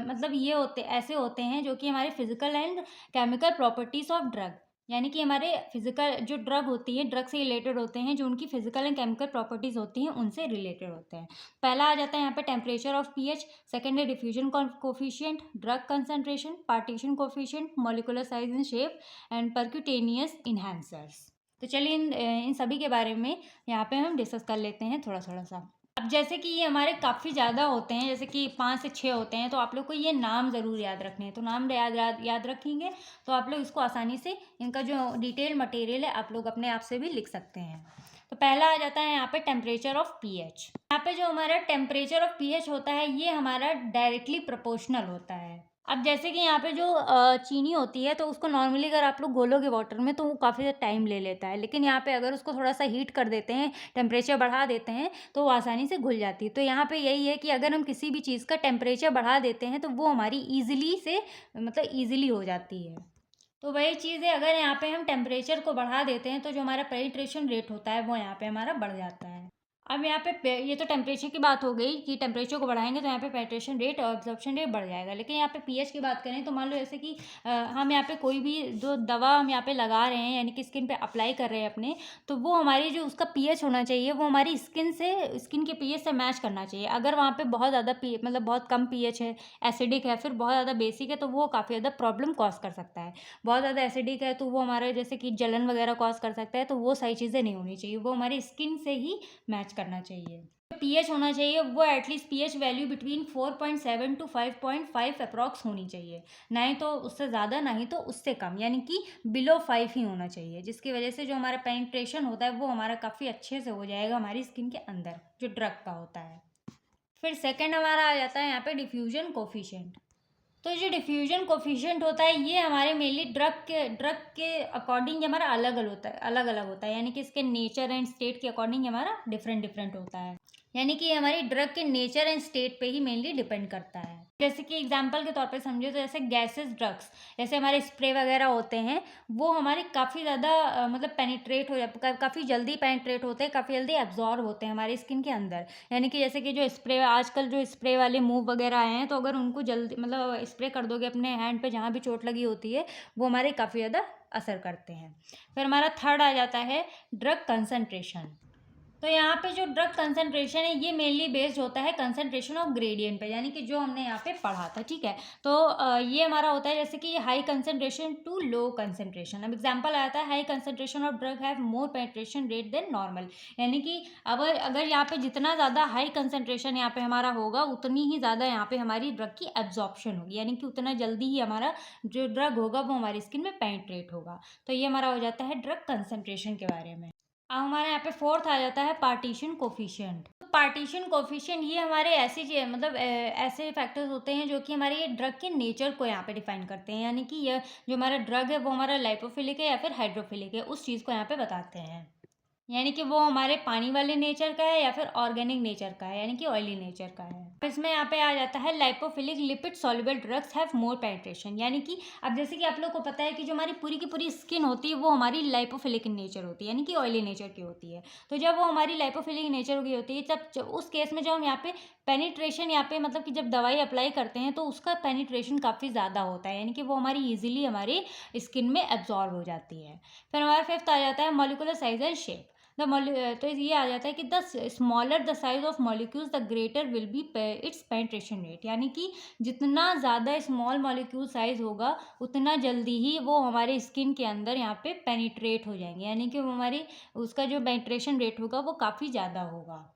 मतलब ये ऐसे होते हैं जो कि हमारे physical and chemical properties of drug, यानी कि हमारे फिजिकल जो ड्रग होती है, ड्रग से रिलेटेड होते हैं, जो उनकी फिजिकल एंड केमिकल प्रॉपर्टीज़ होती हैं उनसे रिलेटेड होते हैं। पहला आ जाता है यहाँ पे टेम्परेचर ऑफ पीएच, सेकंड है diffusion coefficient, drug concentration, partition coefficient, molecular size and shape and percutaneous enhancers. तो चलिए इन सभी के बारे में यहाँ पे हम डिस्कस कर लेते हैं थोड़ा थोड़ा सा। अब जैसे कि ये हमारे काफ़ी ज़्यादा होते हैं, जैसे कि 5 से 6 होते हैं, तो आप लोग को ये नाम ज़रूर याद रखने हैं। तो नाम याद रखेंगे तो आप लोग इसको आसानी से इनका जो डिटेल मटेरियल है आप लोग अपने आप से भी लिख सकते हैं। तो पहला आ जाता है यहाँ पे टेम्परेचर ऑफ पीएच। यहाँ पे जो हमारा टेम्परेचर ऑफ पीएच होता है ये हमारा डायरेक्टली प्रोपोर्शनल होता है। अब जैसे कि यहाँ पे जो चीनी होती है तो उसको नॉर्मली अगर आप लोग घोलोगे वाटर में तो वो काफ़ी ज़्यादा टाइम ले लेता है, लेकिन यहाँ पे अगर उसको थोड़ा सा हीट कर देते हैं, टेम्परेचर बढ़ा देते हैं, तो वो आसानी से घुल जाती है। तो यहाँ पे यही है कि अगर हम किसी भी चीज़ का टेम्परेचर बढ़ा देते हैं तो वो हमारी ईजिली से मतलब ईजिली हो जाती है। तो वही चीज़ है, अगर यहाँ पे हम टेम्परेचर को बढ़ा देते हैं तो जो हमारा पेनिट्रेशन रेट होता है वो यहाँ पे हमारा बढ़ जाता है। अब यहाँ पे ये तो टेम्परेचर की बात हो गई कि टेम्परेचर को बढ़ाएंगे तो यहाँ पे पेनिट्रेशन रेट और एब्जॉर्प्शन रेट बढ़ जाएगा। लेकिन यहाँ पे पीएच की बात करें तो मान लो जैसे कि हम यहाँ पे कोई भी जो दवा हम यहाँ पे लगा रहे हैं, यानी कि स्किन पे अप्लाई कर रहे हैं अपने, तो वो हमारी जो उसका पीएच होना चाहिए वो हमारी स्किन के पीएच से मैच करना चाहिए। अगर वहाँ पे बहुत ज़्यादा मतलब बहुत कम पीएच है, एसिडिक है, फिर बहुत ज़्यादा बेसिक है, तो वो काफ़ी ज़्यादा प्रॉब्लम कॉज कर सकता है। बहुत ज़्यादा एसिडिक है तो वो हमारे जैसे कि जलन वगैरह कॉज कर सकता है, तो वो सारी चीज़ें नहीं होनी चाहिए, वो हमारी स्किन से ही मैच करना चाहिए। पीएच होना चाहिए वो at least pH value between 4.7 to 5.5 approx होनी चाहिए, ना ही तो उससे ज़्यादा ना ही तो उससे कम, यानी कि बिलो 5 ही होना चाहिए, जिसकी वजह से जो हमारा पेनिट्रेशन होता है वो हमारा काफ़ी अच्छे से हो जाएगा हमारी स्किन के अंदर जो ड्रग का होता है। फिर सेकेंड हमारा आ जाता है यहाँ पे डिफ्यूजन कोफिशिएंट। तो जो डिफ्यूजन कोफिशिएंट होता है ये हमारे मेनली ड्रग के अकॉर्डिंग हमारा अलग अलग होता है, यानी कि इसके नेचर एंड स्टेट के अकॉर्डिंग हमारा डिफरेंट होता है, यानी कि हमारी ड्रग के नेचर एंड स्टेट पे ही मेनली डिपेंड करता है। जैसे कि एग्जांपल के तौर पे समझे तो जैसे गैसेस ड्रग्स, जैसे हमारे स्प्रे वगैरह होते हैं वो हमारे काफ़ी ज़्यादा मतलब पेनिट्रेट हो जाते, काफ़ी जल्दी पेनिट्रेट होते हैं, काफ़ी जल्दी एब्जॉर्ब होते हैं हमारी स्किन के अंदर। यानी कि जैसे कि जो स्प्रे आजकल जो स्प्रे वाले मूव वगैरह आए हैं, तो अगर उनको जल्दी मतलब स्प्रे कर दोगे अपने हैंड पे जहाँ भी चोट लगी होती है, वो हमारे काफ़ी ज़्यादा असर करते हैं। फिर हमारा थर्ड आ जाता है ड्रग कंसंट्रेशन। तो यहाँ पे जो ड्रग कंसंट्रेशन है ये मेनली बेस्ड होता है कंसंट्रेशन ऑफ ग्रेडियंट पे, यानी कि जो हमने यहाँ पे पढ़ा था, ठीक है। तो ये हमारा होता है जैसे कि high concentration to low concentration. अब एग्जांपल आता है high concentration of drug have more penetration rate than normal, यानी कि अगर यहाँ पे जितना ज़्यादा हाई कंसंट्रेशन यहाँ पे हमारा होगा उतनी ही ज़्यादा यहाँ पे हमारी ड्रग की एब्जॉर्प्शन होगी, यानी कि उतना जल्दी ही हमारा जो ड्रग होगा वो हमारी स्किन में पेनिट्रेट होगा। तो ये हमारा हो जाता है ड्रग कंसंट्रेशन के बारे में। अब हमारे यहाँ पे फोर्थ आ जाता है पार्टीशन कोफिशिएंट। पार्टीशन कोफिशिएंट ये हमारे ऐसी चीज मतलब ऐसे फैक्टर्स होते हैं जो कि हमारे ये ड्रग के नेचर को यहाँ पे डिफाइन करते हैं, यानी कि ये जो हमारा ड्रग है वो हमारा लाइपोफिलिक है या फिर हाइड्रोफिलिक है, उस चीज़ को यहाँ पे बताते हैं। यानी कि वो हमारे पानी वाले नेचर का है या फिर ऑर्गेनिक नेचर का है, यानी कि ऑयली नेचर का है। इसमें यहाँ पे आ जाता है lipophilic lipid soluble drugs have more penetration, यानी कि अब जैसे कि आप लोग को पता है कि जो हमारी पूरी की पूरी स्किन होती है वो हमारी लाइपोफिलिक नेचर होती है, यानी कि ऑयली नेचर की होती है। तो जब वो हमारी लाइपोफिलिक नेचर की होती है तब उस केस में जब हम यहाँ पे पेनिट्रेशन यहाँ पे मतलब कि जब दवाई अप्लाई करते हैं तो उसका पेनिट्रेशन काफ़ी ज़्यादा होता है, यानी कि वो हमारी ईजिली हमारी स्किन में एब्जॉर्ब हो जाती है। फिर हमारा फिफ्थ आ जाता है मॉलिकुलर साइज एंड शेप। तो ये आ जाता है कि the smaller the size of molecules the greater will be it's penetration rate, यानी कि जितना ज़्यादा स्मॉल मॉलिक्यूल साइज होगा उतना जल्दी ही वो हमारे स्किन के अंदर यहाँ पे पेनिट्रेट हो जाएंगे, यानी कि वो हमारी उसका जो पेनिट्रेशन रेट होगा वो काफ़ी ज़्यादा होगा।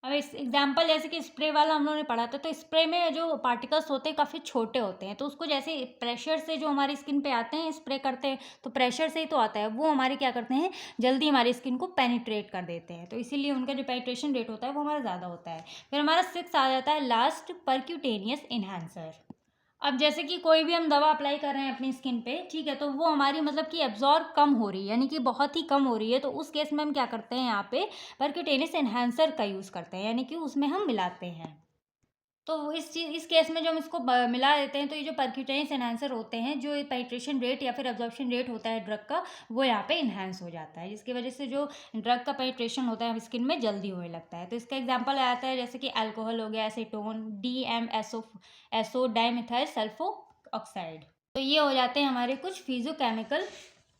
अब इस एग्जाम्पल जैसे कि स्प्रे वाला हम लोगों ने पढ़ा था, तो स्प्रे में जो पार्टिकल्स होते हैं काफ़ी छोटे होते हैं, तो उसको जैसे प्रेशर से जो हमारी स्किन पे आते हैं स्प्रे करते हैं तो प्रेशर से ही तो आता है, वो हमारे क्या करते हैं जल्दी हमारी स्किन को पेनिट्रेट कर देते हैं, तो इसीलिए उनका जो पेनिट्रेशन रेट होता है वो हमारा ज़्यादा होता है। फिर हमारा सिक्स आ जाता है लास्ट परक्यूटेनियस इन्हांसर। अब जैसे कि कोई भी हम दवा अप्लाई कर रहे हैं अपनी स्किन पे, ठीक है, तो वो हमारी मतलब कि एब्जॉर्ब कम हो रही है, यानी कि बहुत ही कम हो रही है, तो उस केस में हम क्या करते हैं यहाँ पे परक्यूटेनियस एनहांसर का यूज़ करते हैं, यानी कि उसमें हम मिलाते हैं। तो इस केस में जो हम इसको मिला देते हैं तो ये जो परक्यूटेनियस एनहांसर होते हैं, जो पेनिट्रेशन रेट या फिर एब्जॉर्प्शन रेट होता है ड्रग का, वो यहाँ पे इन्हांस हो जाता है, जिसकी वजह से जो ड्रग का पेनिट्रेशन होता है स्किन में जल्दी होने लगता है। तो इसका एग्जांपल आता है जैसे कि अल्कोहल हो गया, acetone, DMSO dimethyl sulpho oxide. तो ये हो जाते हैं हमारे कुछ फिजियोकेमिकल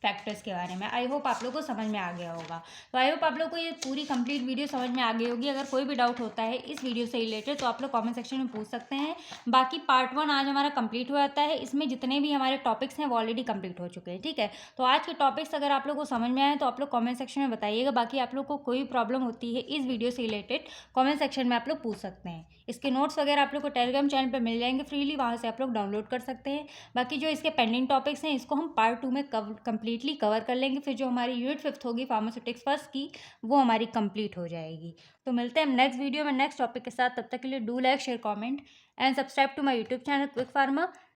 फैक्टर्स के बारे में। आई होप आप लोग को समझ में आ गया होगा। तो आई होप आप लोग को ये पूरी कंप्लीट वीडियो समझ में आ गई होगी। अगर कोई भी डाउट होता है इस वीडियो से रिलेटेड तो आप लोग कमेंट सेक्शन में पूछ सकते हैं। बाकी पार्ट 1 आज हमारा कंप्लीट हो जाता है। इसमें जितने भी हमारे टॉपिक्स हैं वो ऑलरेडी कंप्लीट हो चुके हैं, ठीक है। तो आज के टॉपिक्स अगर आप लोग को समझ में आए तो आप लोग कॉमेंट सेक्शन में बताइएगा। बाकी आप लोग को कोई प्रॉब्लम होती है इस वीडियो से रिलेटेड कॉमेंट सेक्शन में आप लोग पूछ सकते हैं। इसके नोट्स वगैरह आप लोग को टेलीग्राम चैनल पर मिल जाएंगे फ्रीली, वहाँ से आप लोग डाउनलोड कर सकते हैं। बाकी जो इसके पेंडिंग टॉपिक्स हैं इसको हम पार्ट 2 में कंप्लीटली कवर कर लेंगे। फिर जो हमारी यूनिट 5 होगी फार्मास्यूटिक्स फर्स्ट की, वो हमारी कंप्लीट हो जाएगी। तो मिलते हैं नेक्स्ट वीडियो में नेक्स्ट टॉपिक के साथ। तब तक के लिए do like, share, comment and subscribe to my YouTube channel Quick pharma.